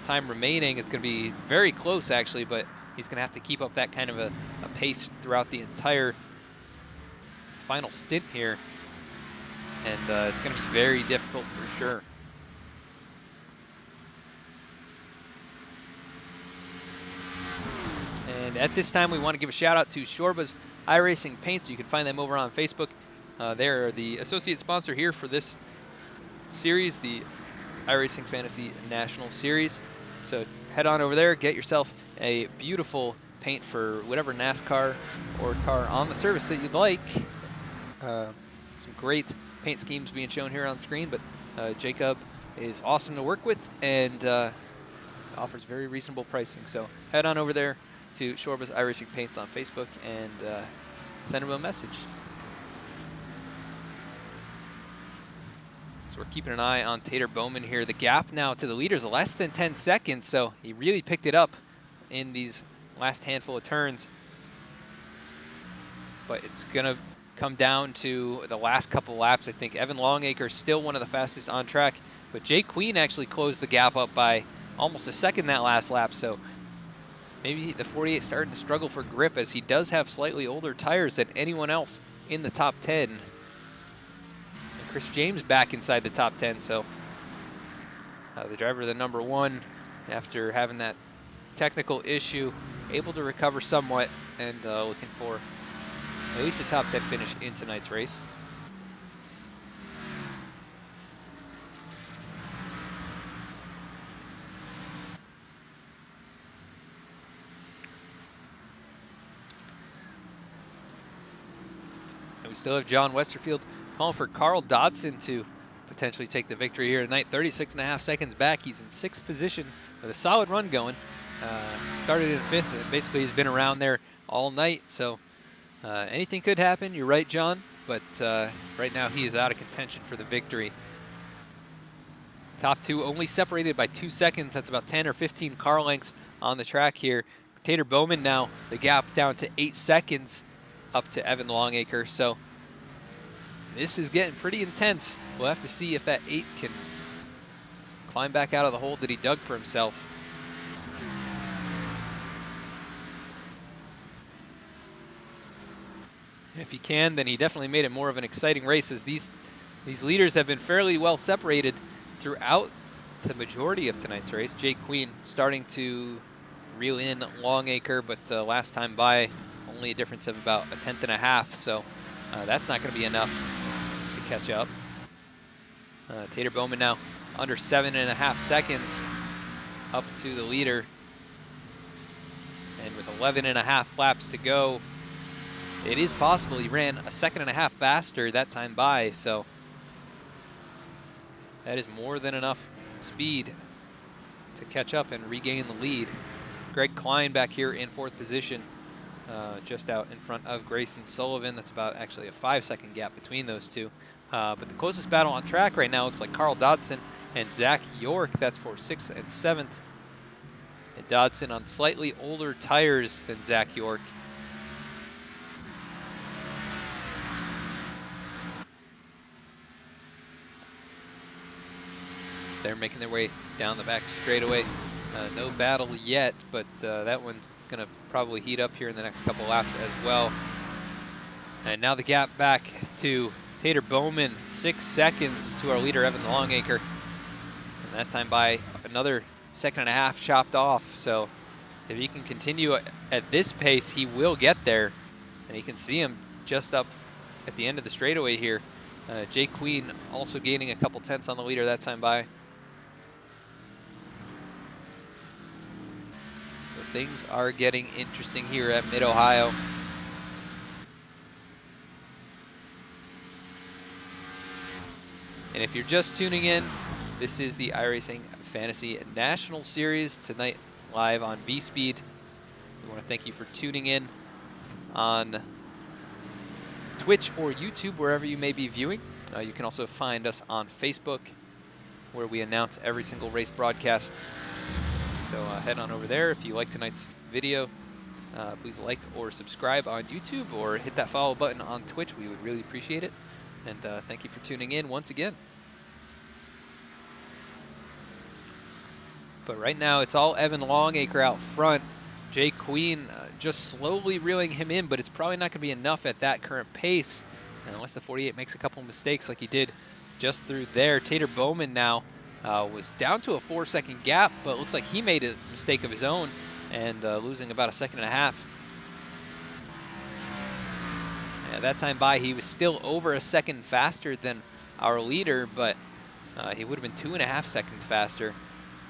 time remaining. It's going to be very close, actually, but he's going to have to keep up that kind of a pace throughout the entire final stint here. and it's going to be very difficult for sure. And at this time, we want to give a shout out to Shorba's iRacing Paints. You can find them over on Facebook. They're the associate sponsor here for this series, the iRacing Fantasy National Series. So head on over there, get yourself a beautiful paint for whatever NASCAR or car on the service that you'd like. Some great paint schemes being shown here on screen, but Jacob is awesome to work with and offers very reasonable pricing. So head on over there to Shorba's iRacing Paints on Facebook and send him a message. So we're keeping an eye on Tater Bowman here. The gap now to the leader is less than 10 seconds, so he really picked it up in these last handful of turns. But it's going to come down to the last couple laps. I think Evan Longacre is still one of the fastest on track, but Jay Queen actually closed the gap up by almost a second that last lap, so maybe the 48 starting to struggle for grip as he does have slightly older tires than anyone else in the top 10. And Chris James back inside the top 10, so the driver of the number 1, after having that technical issue, able to recover somewhat and looking for at least a top 10 finish in tonight's race. And we still have John Westerfield calling for Carl Dodson to potentially take the victory here tonight. 36.5 seconds back. He's in 6th position with a solid run going. Started in 5th, and basically he's been around there all night, so anything could happen. You're right, John, but right now he is out of contention for the victory. Top 2 only separated by 2 seconds. That's about 10 or 15 car lengths on the track here. Tater Bowman now, the gap down to 8 seconds up to Evan Longacre. So this is getting pretty intense. We'll have to see if that 8 can climb back out of the hole that he dug for himself. And if he can, then he definitely made it more of an exciting race, as these leaders have been fairly well separated throughout the majority of tonight's race. Jay Queen starting to reel in Longacre, but last time by only a difference of about 1/10.5, so that's not going to be enough to catch up. Tater Bowman now under 7.5 seconds up to the leader, and with 11.5 laps to go, it is possible he ran a 1.5 seconds faster that time by, so that is more than enough speed to catch up and regain the lead. Greg Klein back here in 4th position, just out in front of Grayson Sullivan. That's about actually a 5-second gap between those two. But the closest battle on track right now looks like Carl Dodson and Zach York. That's for 6th and 7th. And Dodson on slightly older tires than Zach York. They're making their way down the back straightaway. No battle yet, but that one's going to probably heat up here in the next couple laps as well. And now the gap back to Tater Bowman, 6 seconds to our leader, Evan Longacre. And that time by another 1.5 seconds chopped off. So if he can continue at this pace, he will get there. And you can see him just up at the end of the straightaway here. Jay Queen also gaining a couple tenths on the leader that time by. So things are getting interesting here at Mid-Ohio. And if you're just tuning in, this is the iRacing Fantasy National Series tonight live on VSPEED. We want to thank you for tuning in on Twitch or YouTube, wherever you may be viewing. You can also find us on Facebook, where we announce every single race broadcast. So head on over there. If you like tonight's video, please like or subscribe on YouTube, or hit that follow button on Twitch. We would really appreciate it. And thank you for tuning in once again. But right now, it's all Evan Longacre out front. Jay Queen just slowly reeling him in, but it's probably not going to be enough at that current pace. And unless the 48 makes a couple mistakes like he did just through there. Tater Bowman now was down to a 4-second gap, but looks like he made a mistake of his own and losing about 1.5 seconds. At that time by, he was still over 1 second faster than our leader, but he would have been 2.5 seconds faster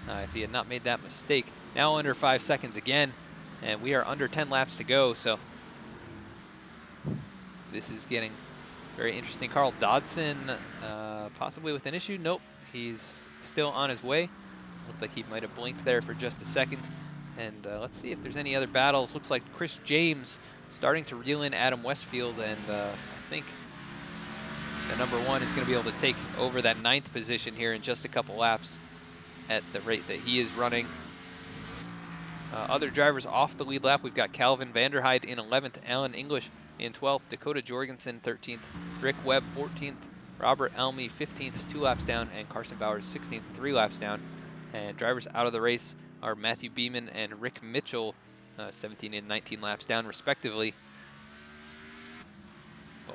if he had not made that mistake. Now under 5 seconds again, and we are under 10 laps to go, so this is getting very interesting. Carl Dodson possibly with an issue. Nope, he's still on his way. Looked like he might have blinked there for just a second. And let's see if there's any other battles. Looks like Chris James starting to reel in Adam Westfield, and I think the number 1 is going to be able to take over that 9th position here in just a couple laps at the rate that he is running. Other drivers off the lead lap, we've got Calvin Vanderhyde in 11th, Alan English in 12th, Dakota Jorgensen 13th, Rick Webb 14th, Robert Elmy 15th, 2 laps down, and Carson Bowers 16th, 3 laps down. And drivers out of the race are Matthew Beeman and Rick Mitchell, 17 and 19 laps down respectively.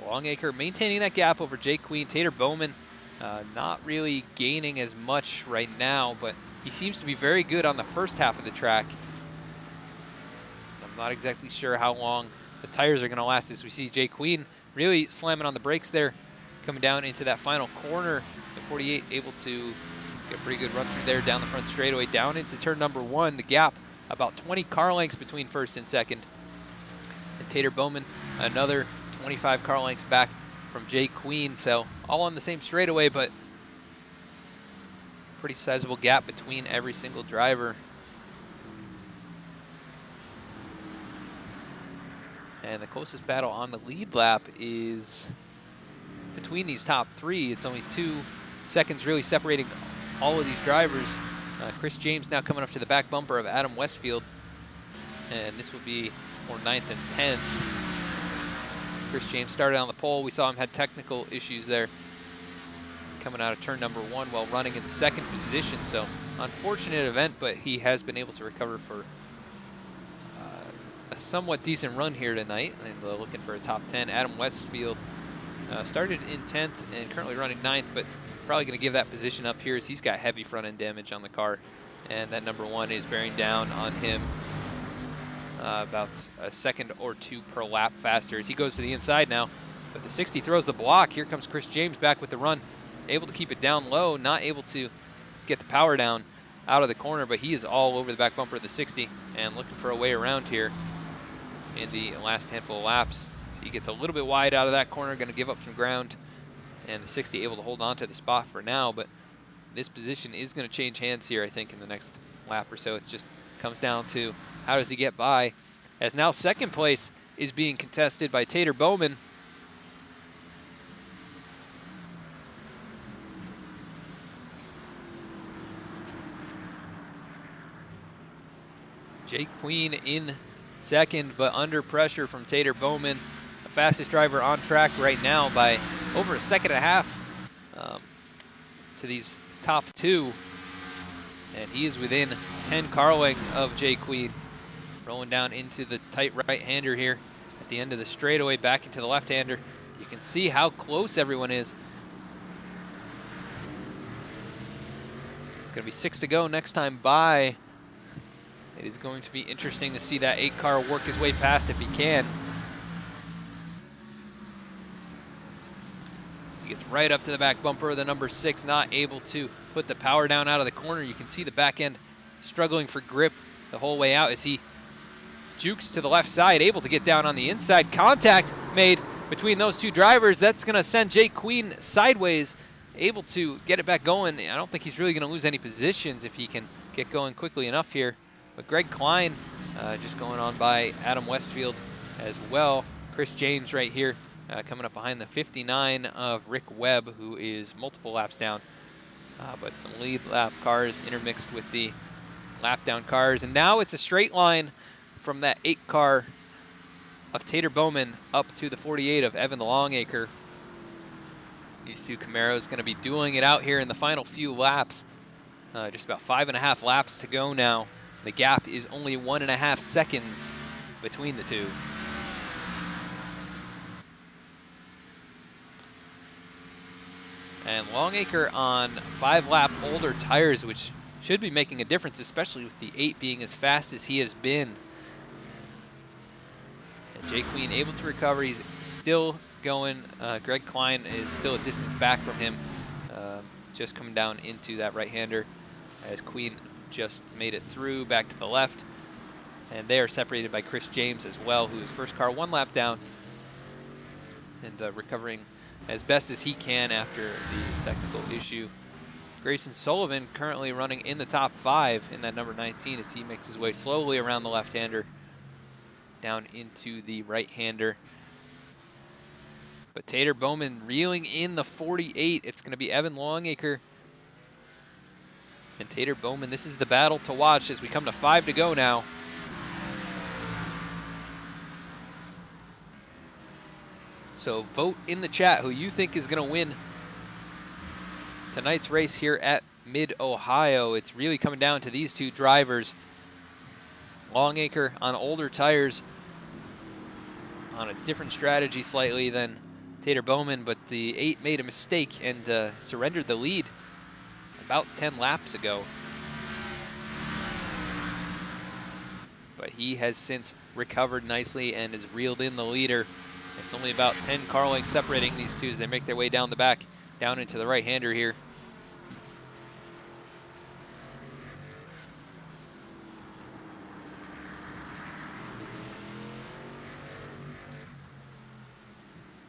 Longacre maintaining that gap over Jake Queen. Tater Bowman not really gaining as much right now, but he seems to be very good on the first half of the track. I'm not exactly sure how long the tires are going to last as we see Jake Queen really slamming on the brakes there, coming down into that final corner. The 48 able to get a pretty good run through there down the front straightaway, down into turn number 1. The gap about 20 car lengths between first and second. And Tater Bowman another 25 car lengths back from Jake Queen. So all on the same straightaway, but pretty sizable gap between every single driver. And the closest battle on the lead lap is between these top 3. It's only 2 seconds really separating all of these drivers. Chris James now coming up to the back bumper of Adam Westfield. And this would be for 9th and 10th. As Chris James started on the pole, we saw him had technical issues there coming out of turn number 1 while running in 2nd position. So unfortunate event, but he has been able to recover for a somewhat decent run here tonight, and looking for a top 10. Adam Westfield started in 10th and currently running 9th, but probably going to give that position up here as he's got heavy front end damage on the car, and that number 1 is bearing down on him about 1 second or 2 per lap faster as he goes to the inside now. But the 60 throws the block. Here comes Chris James back with the run, able to keep it down low, not able to get the power down out of the corner, but he is all over the back bumper of the 60 and looking for a way around here in the last handful of laps. So he gets a little bit wide out of that corner, going to give up some ground, and the 60 able to hold on to the spot for now, but this position is going to change hands here, I think, in the next lap or so. It just comes down to how does he get by, as now 2nd place is being contested by Tater Bowman. Jake Queen in 2nd, but under pressure from Tater Bowman, the fastest driver on track right now by over 1.5 seconds to these top 2. And he is within 10 car lengths of Jake Queen. Rolling down into the tight right-hander here at the end of the straightaway, back into the left-hander. You can see how close everyone is. It's going to be 6 to go next time by. It is going to be interesting to see that 8 car work his way past if he can. So he gets right up to the back bumper of the number 6, not able to put the power down out of the corner. You can see the back end struggling for grip the whole way out as he jukes to the left side, able to get down on the inside. Contact made between those 2 drivers. That's going to send Jake Queen sideways, able to get it back going. I don't think he's really going to lose any positions if he can get going quickly enough here. But Greg Klein just going on by Adam Westfield as well. Chris James right here coming up behind the 59 of Rick Webb, who is multiple laps down. But some lead lap cars intermixed with the lap down cars. And now it's a straight line from that 8 car of Tater Bowman up to the 48 of Evan Longacre. These 2 Camaros going to be dueling it out here in the final few laps. Just about 5.5 laps to go now. The gap is only 1.5 seconds between the 2. And Longacre on 5-lap older tires, which should be making a difference, especially with the 8 being as fast as he has been. And Jay Queen able to recover. He's still going. Greg Klein is still a distance back from him, just coming down into that right-hander as Queen just made it through back to the left. And they are separated by Chris James as well, who is first car 1 lap down and recovering as best as he can after the technical issue. Grayson Sullivan currently running in the top 5 in that number 19 as he makes his way slowly around the left-hander down into the right-hander. But Tater Bowman reeling in the 48. It's going to be Evan Longacre and Tater Bowman. This is the battle to watch as we come to 5 to go now. So vote in the chat who you think is going to win tonight's race here at Mid-Ohio. It's really coming down to these 2 drivers. Longacre on older tires on a different strategy slightly than Tater Bowman, but the 8 made a mistake and surrendered the lead about 10 laps ago. But he has since recovered nicely and has reeled in the leader. It's only about 10 car lengths separating these 2 as they make their way down the back, down into the right-hander here.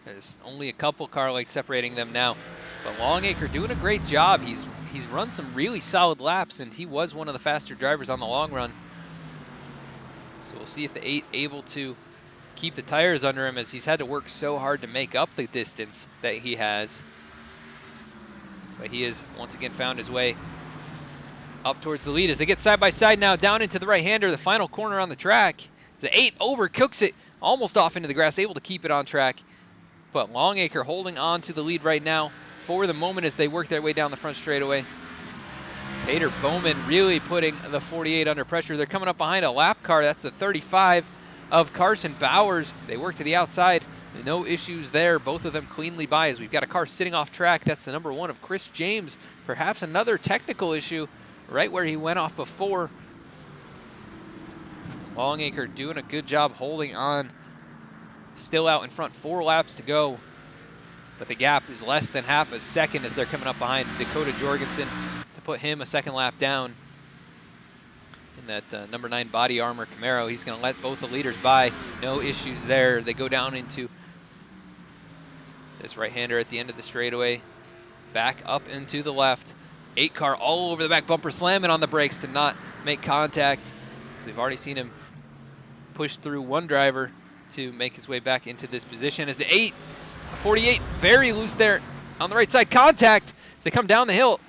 There's only a couple car lengths separating them now, but Longacre doing a great job. He's run some really solid laps, and he was one of the faster drivers on the long run. So we'll see if the 8 able to keep the tires under him, as he's had to work so hard to make up the distance that he has. But he has once again found his way up towards the lead as they get side by side now down into the right-hander, the final corner on the track. The 8 overcooks it, almost off into the grass, able to keep it on track. But Longacre holding on to the lead right now for the moment as they work their way down the front straightaway. Tater Bowman really putting the 48 under pressure. They're coming up behind a lap car. That's the 35 of Carson Bowers. They work to the outside. No issues there. Both of them cleanly by as we've got a car sitting off track. That's the number 1 of Chris James. Perhaps another technical issue right where he went off before. Longacre doing a good job holding on. Still out in front, 4 laps to go. But the gap is less than half a second as they're coming up behind Dakota Jorgensen to put him a 2nd lap down in that number 9 body armor Camaro. He's going to let both the leaders by. No issues there. They go down into this right-hander at the end of the straightaway. Back up into the left. 8 car all over the back bumper, slamming on the brakes to not make contact. We've already seen him push through 1 driver to make his way back into this position as the 48 very loose there on the right side. Contact as they come down the hill.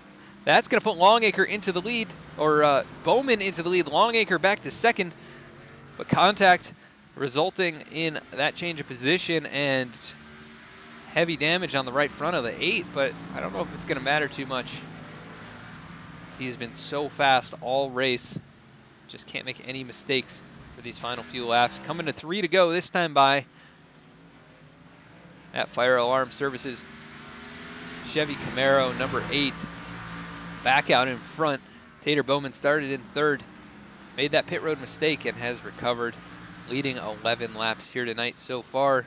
That's going to put Longacre into the lead, or Bowman into the lead. Longacre back to 2nd, but contact resulting in that change of position and heavy damage on the right front of the 8, but I don't know if it's going to matter too much. He's been so fast all race. Just can't make any mistakes for these final few laps. Coming to 3 to go this time by at Fire Alarm Services. Chevy Camaro, number 8, back out in front. Tater Bowman started in 3rd, made that pit road mistake and has recovered, leading 11 laps here tonight so far,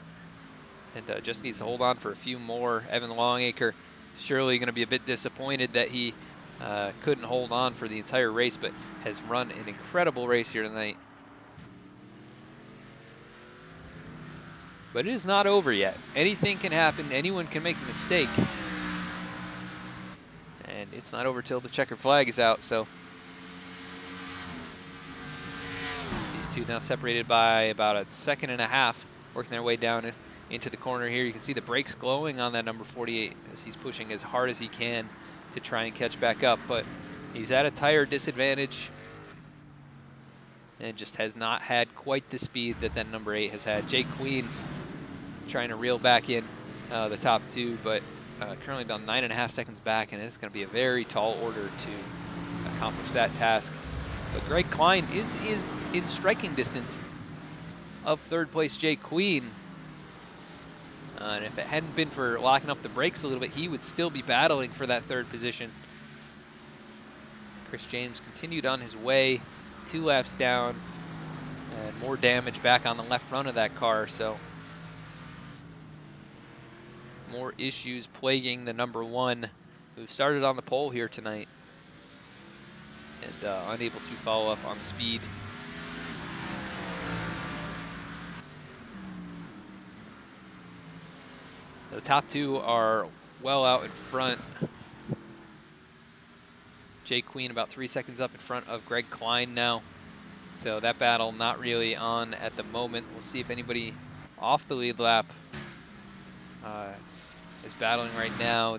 and just needs to hold on for a few more. Evan Longacre surely going to be a bit disappointed that he couldn't hold on for the entire race, but has run an incredible race here tonight. But it is not over yet. Anything can happen. Anyone can make a mistake. And it's not over till the checkered flag is out, so these 2 now separated by about a 1.5 seconds, working their way down into the corner here. You can see the brakes glowing on that number 48 as he's pushing as hard as he can to try and catch back up, but he's at a tire disadvantage and just has not had quite the speed that that number 8 has had. Jake Queen trying to reel back in the top 2, but currently about 9.5 seconds back, and it's going to be a very tall order to accomplish that task. But Greg Klein is in striking distance of 3rd place Jake Queen. And if it hadn't been for locking up the brakes a little bit, he would still be battling for that third position. Chris James continued on his way, 2 laps down, and more damage back on the left front of that car. So more issues plaguing the number 1, who started on the pole here tonight, and unable to follow up on the speed. The top 2 are well out in front. Jay Queen about 3 seconds up in front of Greg Klein now. So that battle not really on at the moment. We'll see if anybody off the lead lap is battling right now.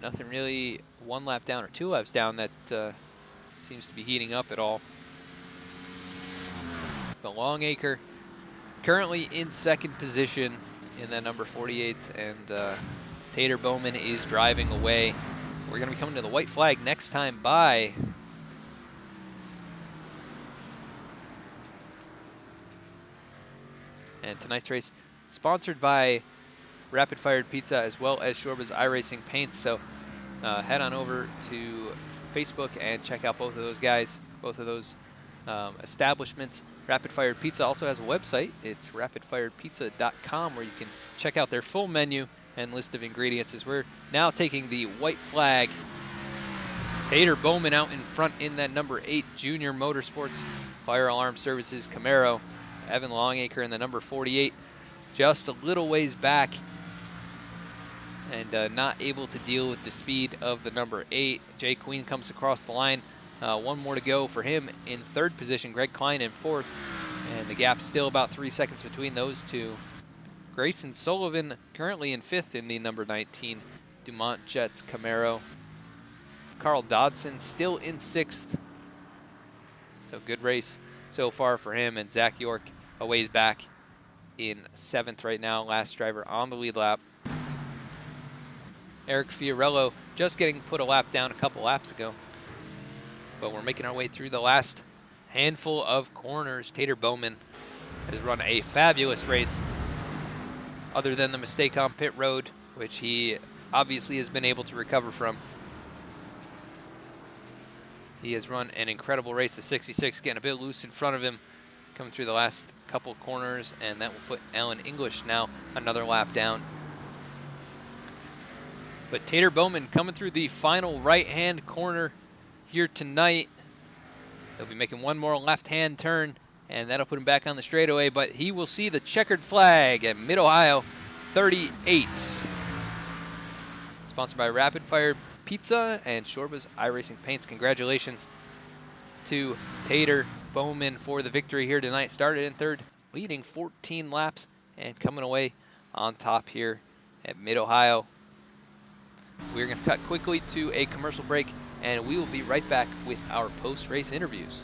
Nothing really 1 lap down or 2 laps down that seems to be heating up at all. But Longacre currently in 2nd position in that number 48, and Tater Bowman is driving away. We're going to be coming to the white flag next time by. And tonight's race sponsored by Rapid Fired Pizza as well as Shorba's iRacing Paints. So head on over to Facebook and check out both of those guys, both of those establishments. Rapid Fired Pizza also has a website. It's rapidfiredpizza.com, where you can check out their full menu and list of ingredients. As we're now taking the white flag. Tater Bowman out in front in that number 8 Junior Motorsports Fire Alarm Services Camaro. Evan Longacre in the number 48, just a little ways back, and not able to deal with the speed of the number 8. Jay Queen comes across the line. 1 more to go for him in 3rd position. Greg Klein in 4th, and the gap's still about 3 seconds between those two. Grayson Sullivan currently in 5th in the number 19 Dumont Jets Camaro. Carl Dodson still in 6th. So good race so far for him, and Zach York a ways back in 7th right now, last driver on the lead lap. Eric Fiorello just getting put a lap down a couple laps ago. But we're making our way through the last handful of corners. Tater Bowman has run a fabulous race, other than the mistake on pit road, which he obviously has been able to recover from. He has run an incredible race. The 66 getting a bit loose in front of him, coming through the last couple corners, and that will put Alan English now another lap down. But Tater Bowman coming through the final right-hand corner here tonight. He'll be making 1 more left-hand turn, and that'll put him back on the straightaway, but he will see the checkered flag at Mid-Ohio 38. Sponsored by Rapid Fire Pizza and Shorba's iRacing Paints. Congratulations to Tater Bowman for the victory here tonight. Started in 3rd, leading 14 laps, and coming away on top here at Mid-Ohio. We're going to cut quickly to a commercial break, and we will be right back with our post-race interviews.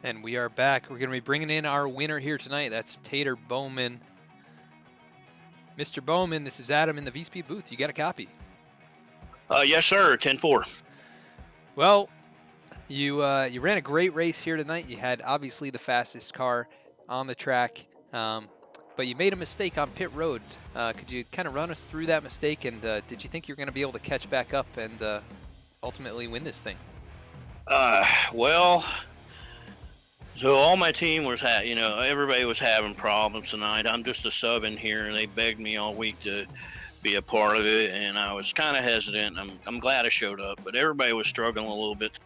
And we are back. We're going to be bringing in our winner here tonight. That's Tater Bowman. Mr. Bowman, this is Adam in the VSPEED booth. You got a copy? Yes, sir. 10-4. Well, you ran a great race here tonight. You had obviously the fastest car on the track, but you made a mistake on pit road. Could you kind of run us through that mistake? And did you think you were going to be able to catch back up and ultimately win this thing? Well, so all my team was everybody was having problems tonight. I'm just a sub in here, and they begged me all week to be a part of it, and I was kind of hesitant. I'm glad I showed up, but everybody was struggling a little bit.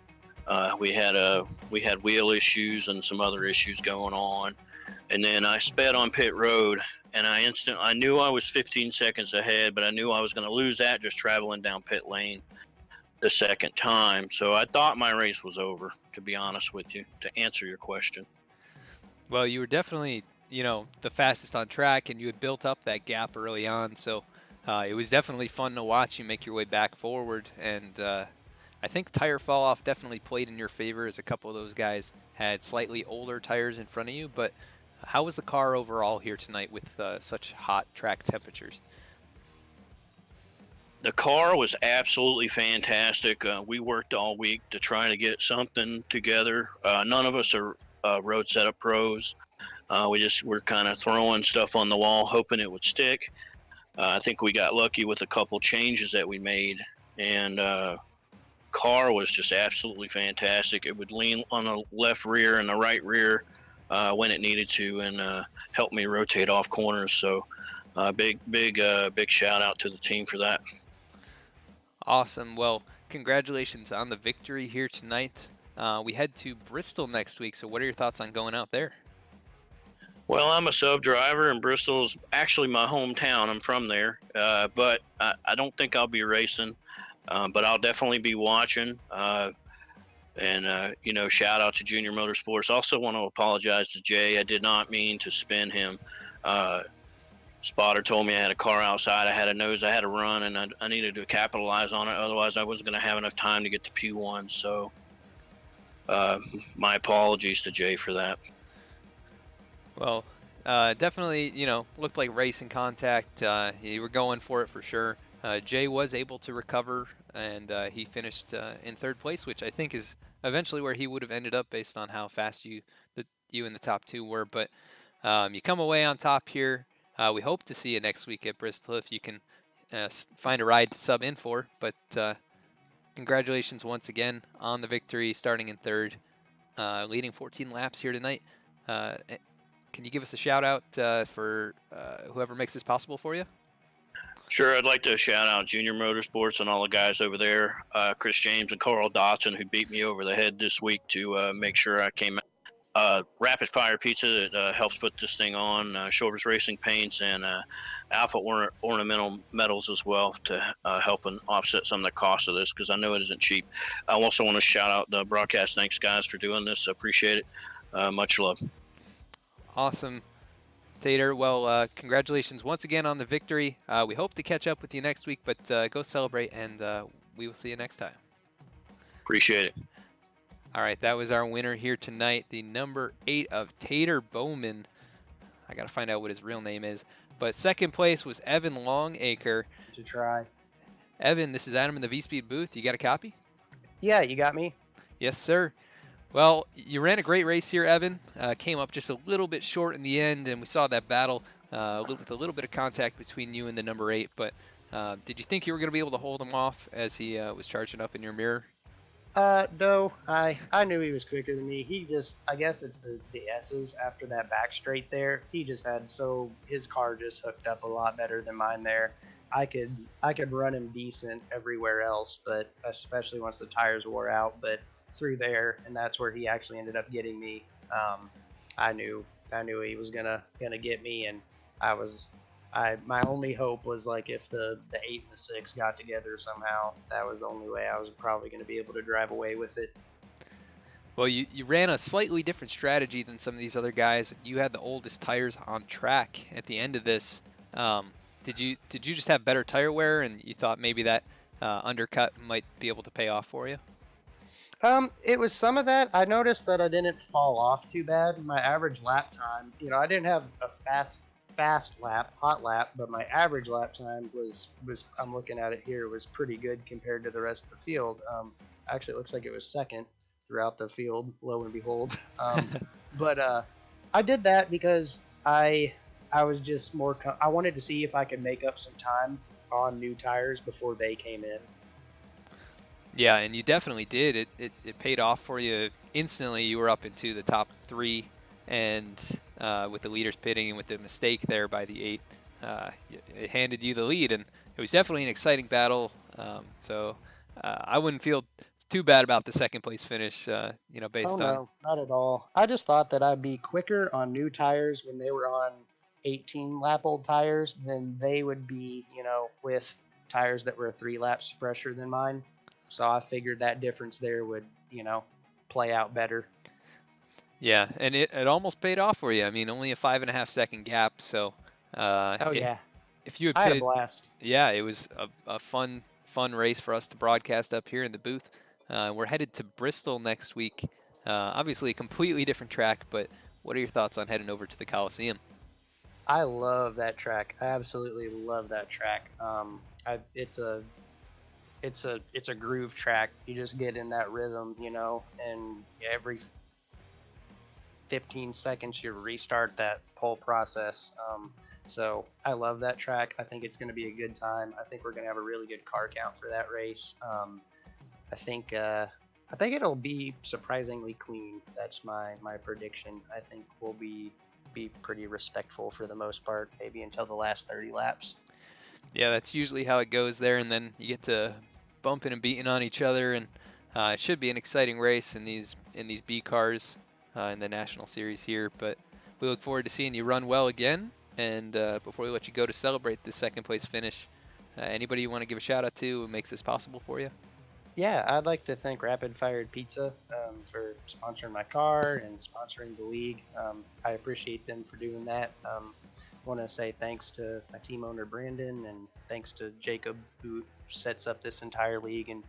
We had wheel issues and some other issues going on, and then I sped on pit road, and I knew I was 15 seconds ahead, but I knew I was going to lose that just traveling down pit lane the second time. So I thought my race was over, to be honest with you, to answer your question. Well, you were definitely, the fastest on track, and you had built up that gap early on. So it was definitely fun to watch you make your way back forward. And I think tire fall off definitely played in your favor, as a couple of those guys had slightly older tires in front of you. But how was the car overall here tonight with such hot track temperatures? The car was absolutely fantastic. We worked all week to try to get something together. None of us are road setup pros. We're kind of throwing stuff on the wall, hoping it would stick. I think we got lucky with a couple changes that we made, and car was just absolutely fantastic. It would lean on the left rear and the right rear when it needed to, and help me rotate off corners. So, big shout out to the team for that. Awesome. Well, congratulations on the victory here tonight. We head to Bristol next week. So what are your thoughts on going out there? Well, I'm a sub driver, and Bristol's actually my hometown. I'm from there, but I don't think I'll be racing, but I'll definitely be watching. And shout out to Junior Motorsports. Also, want to apologize to Jay. I did not mean to spin him. Spotter told me I had a car outside. I had a nose. I had to run, and I needed to capitalize on it. Otherwise, I wasn't going to have enough time to get to P1. So, my apologies to Jay for that. Well, definitely, looked like racing contact. You were going for it for sure. Jay was able to recover, and he finished in third place, which I think is eventually where he would have ended up based on how fast you and the top two were. But you come away on top here. We hope to see you next week at Bristol if you can find a ride to sub in for. But congratulations once again on the victory, starting in third, leading 14 laps here tonight. Can you give us a shout out for whoever makes this possible for you? Sure, I'd like to shout out Junior Motorsports and all the guys over there, Chris James and Carl Dotson, who beat me over the head this week to make sure I came out. Rapid Fire Pizza that helps put this thing on, Shoulders Racing Paints, and Alpha Ornamental Metals as well to help and offset some of the cost of this, because I know it isn't cheap. I also want to shout out the broadcast. Thanks, guys, for doing this. I appreciate it. Much love. Awesome, Tater. Well, congratulations once again on the victory. We hope to catch up with you next week, but go celebrate, and we will see you next time. Appreciate it. All right, that was our winner here tonight, the number 8 of Tater Bowman. I got to find out what his real name is. But second place was Evan Longacre. To try. Evan, this is Adam in the VSPEED booth. You got a copy? Yeah, you got me? Yes, sir. Well, you ran a great race here, Evan. Came up just a little bit short in the end, and we saw that battle with a little bit of contact between you and the number 8. But did you think you were going to be able to hold him off as he was charging up in your mirror? No, I knew he was quicker than me. He just, I guess it's the S's after that back straight there. He just had his car just hooked up a lot better than mine there. I could run him decent everywhere else, but especially once the tires wore out. But through there, and that's where he actually ended up getting me. I knew he was gonna get me, and my only hope was like if the 8 and the 6 got together somehow. That was the only way I was probably going to be able to drive away with it. Well, you ran a slightly different strategy than some of these other guys. You had the oldest tires on track at the end of this. Did you just have better tire wear, and you thought maybe that undercut might be able to pay off for you? It was some of that. I noticed that I didn't fall off too bad. My average lap time, I didn't have a fast lap, hot lap, but my average lap time was I'm looking at it here, was pretty good compared to the rest of the field. Actually, it looks like it was second throughout the field. Lo and behold, but I did that because I was just more. I wanted to see if I could make up some time on new tires before they came in. Yeah, and you definitely did. It paid off for you instantly. You were up into the top three, and with the leaders pitting and with the mistake there by the 8, it handed you the lead, and it was definitely an exciting battle. I wouldn't feel too bad about the second place finish, Oh based on. no, not at all. I just thought that I'd be quicker on new tires when they were on 18 lap old tires than they would be, with tires that were 3 laps fresher than mine. So I figured that difference there would, play out better. Yeah, and it almost paid off for you. I mean, only a 5.5 second gap. So, uh, Oh if, yeah, if you had I had a pitted, blast. yeah, it was a fun race for us to broadcast up here in the booth. We're headed to Bristol next week. Obviously, a completely different track, but what are your thoughts on heading over to the Coliseum? I love that track. I absolutely love that track. It's a groove track. You just get in that rhythm, and every 15 seconds you restart that whole process. So I love that track. I think it's going to be a good time. I think we're going to have a really good car count for that race. I think I think it'll be surprisingly clean. That's my prediction. I think we'll be pretty respectful for the most part, maybe until the last 30 laps. Yeah, that's usually how it goes there, and then you get to bumping and beating on each other, and it should be an exciting race in these B cars in the national series here. But we look forward to seeing you run well again. And before we let you go to celebrate this second place finish, anybody you want to give a shout out to who makes this possible for you? Yeah, I'd like to thank Rapid Fired Pizza for sponsoring my car and sponsoring the league. I appreciate them for doing that. Want to say thanks to my team owner Brandon and thanks to Jacob who sets up this entire league and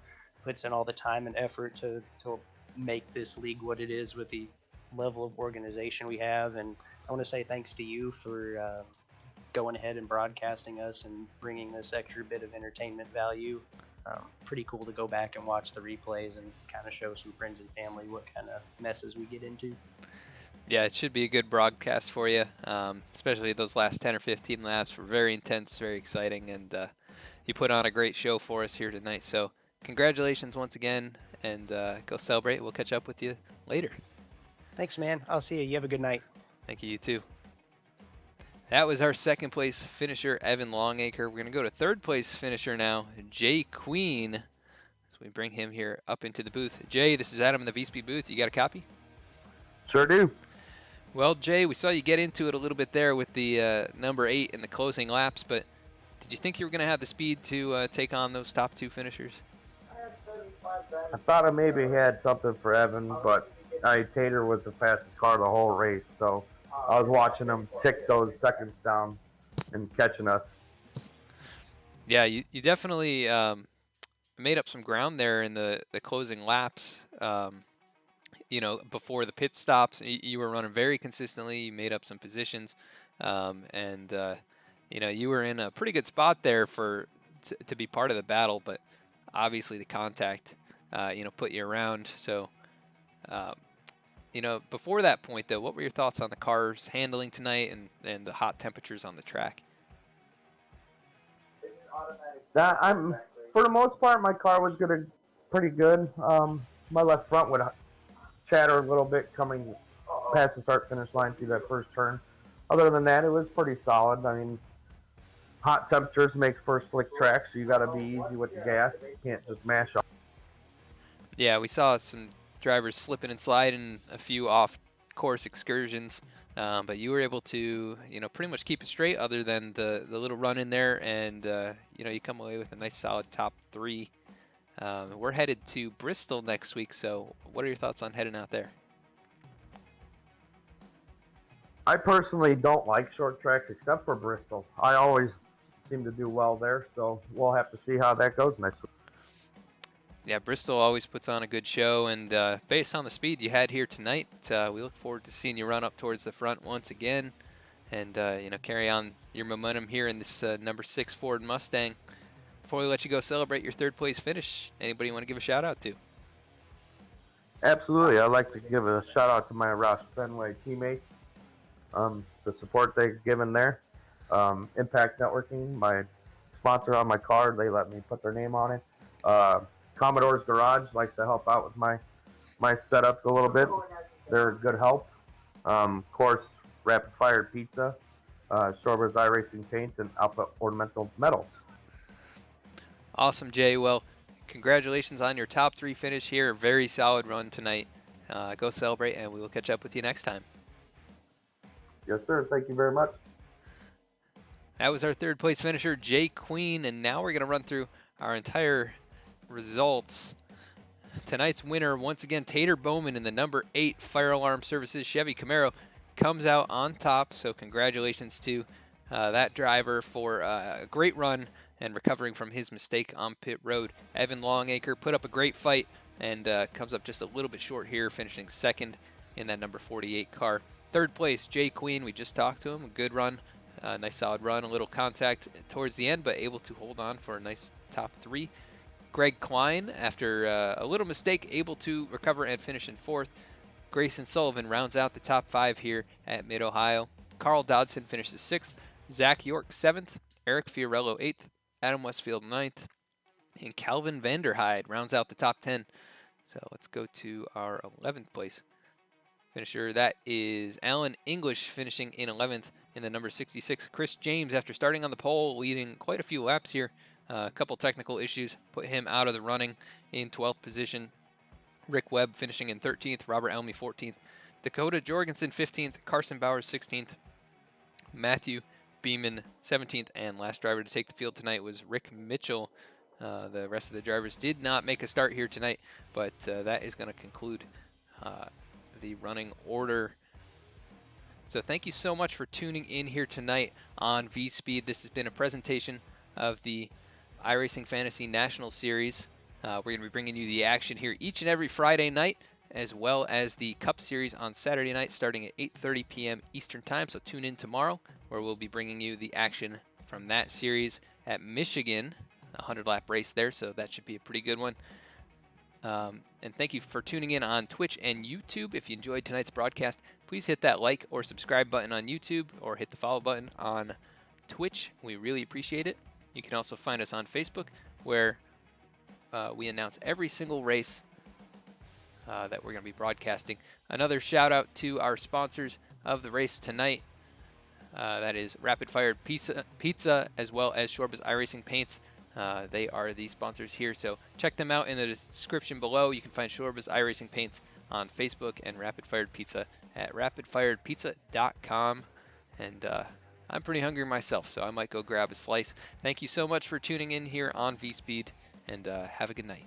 puts in all the time and effort to make this league what it is with the level of organization we have. And I want to say thanks to you for going ahead and broadcasting us and bringing this extra bit of entertainment value. Pretty cool to go back and watch the replays and kind of show some friends and family what kind of messes we get into. Yeah, it should be a good broadcast for you, especially those last 10 or 15 laps were very intense, very exciting, and you put on a great show for us here tonight. So congratulations once again, and go celebrate. We'll catch up with you later. Thanks, man. I'll see you. You have a good night. Thank you, you too. That was our second place finisher, Evan Longacre. We're going to go to third place finisher now, Jay Queen. So we bring him here up into the booth. Jay, this is Adam in the VSPEED booth. You got a copy? Sure do. Well, Jay, we saw you get into it a little bit there with the number 8 in the closing laps, but did you think you were going to have the speed to take on those top 2 finishers? I thought I maybe had something for Evan, but Tater was the fastest car the whole race, so I was watching him tick those seconds down and catching us. Yeah, you definitely made up some ground there in the closing laps. Before the pit stops, you were running very consistently. You made up some positions, and you were in a pretty good spot there to be part of the battle. But obviously, the contact, put you around. So, before that point, though, what were your thoughts on the car's handling tonight and the hot temperatures on the track? I'm for the most part, my car was pretty good. My left front would chatter a little bit coming past the start finish line through that first turn. Other than that, it was pretty solid. I mean, hot temperatures make for slick tracks, so you got to be easy with the gas. You can't just mash off. Yeah, we saw some drivers slipping and sliding, a few off-course excursions, but you were able to, pretty much keep it straight other than the little run in there, and, you come away with a nice solid top 3. We're headed to Bristol next week, so what are your thoughts on heading out there? I personally don't like short tracks except for Bristol. I always seem to do well there, so we'll have to see how that goes next week. Yeah, Bristol always puts on a good show, and based on the speed you had here tonight, we look forward to seeing you run up towards the front once again, and carry on your momentum here in this number 6 Ford Mustang. Before we let you go celebrate your third place finish, anybody you want to give a shout out to? Absolutely. I'd like to give a shout out to my Roush Fenway teammates. The support they've given there. Impact Networking, my sponsor on my card, they let me put their name on it. Commodore's Garage likes to help out with my setups a little bit. They're a good help. Of course, Rapid Fire Pizza, Shorebird's iRacing Paints, and Alpha Ornamental Metals. Awesome, Jay. Well, congratulations on your top 3 finish here. Very solid run tonight. Go celebrate, and we will catch up with you next time. Yes, sir. Thank you very much. That was our third place finisher, Jay Queen, and now we're going to run through our entire results. Tonight's winner, once again, Tater Bowman in the number 8 Fire Alarm Services Chevy Camaro, comes out on top, so congratulations to that driver for a great run and recovering from his mistake on pit road. Evan Longacre put up a great fight and comes up just a little bit short here, finishing second in that number 48 car. Third place, Jay Queen, we just talked to him, a good run. Nice solid run, a little contact towards the end, but able to hold on for a nice top 3. Greg Klein, after a little mistake, able to recover and finish in 4th. Grayson Sullivan rounds out the top 5 here at Mid-Ohio. Carl Dodson finishes 6th. Zach York 7th. Eric Fiorello 8th. Adam Westfield 9th. And Calvin Vanderhyde rounds out the top 10. So let's go to our 11th place finisher. That is Alan English finishing in 11th in the number 66. Chris James, after starting on the pole, leading quite a few laps here. A couple technical issues put him out of the running in 12th position. Rick Webb finishing in 13th. Robert Elmy 14th. Dakota Jorgensen 15th. Carson Bowers 16th. Matthew Beeman 17th. And last driver to take the field tonight was Rick Mitchell. The rest of the drivers did not make a start here tonight, but that is going to conclude the running order. So thank you so much for tuning in here tonight on VSPEED. This has been a presentation of the iRacing Fantasy National Series. We're going to be bringing you the action here each and every Friday night, as well as the Cup Series on Saturday night starting at 8:30 p.m. Eastern Time. So tune in tomorrow, where we'll be bringing you the action from that series at Michigan, a 100-lap race there, so that should be a pretty good one. And thank you for tuning in on Twitch and YouTube. If you enjoyed tonight's broadcast, please hit that like or subscribe button on YouTube or hit the follow button on Twitch. We really appreciate it. You can also find us on Facebook, where we announce every single race that we're going to be broadcasting. Another shout out to our sponsors of the race tonight. That is Rapid Fire Pizza, as well as Shorebiz iRacing Paints. They are the sponsors here, so check them out in the description below. You can find Shorebiz iRacing Paints on Facebook and Rapid Fired Pizza at rapidfiredpizza.com. And I'm pretty hungry myself, so I might go grab a slice. Thank you so much for tuning in here on VSPEED, and have a good night.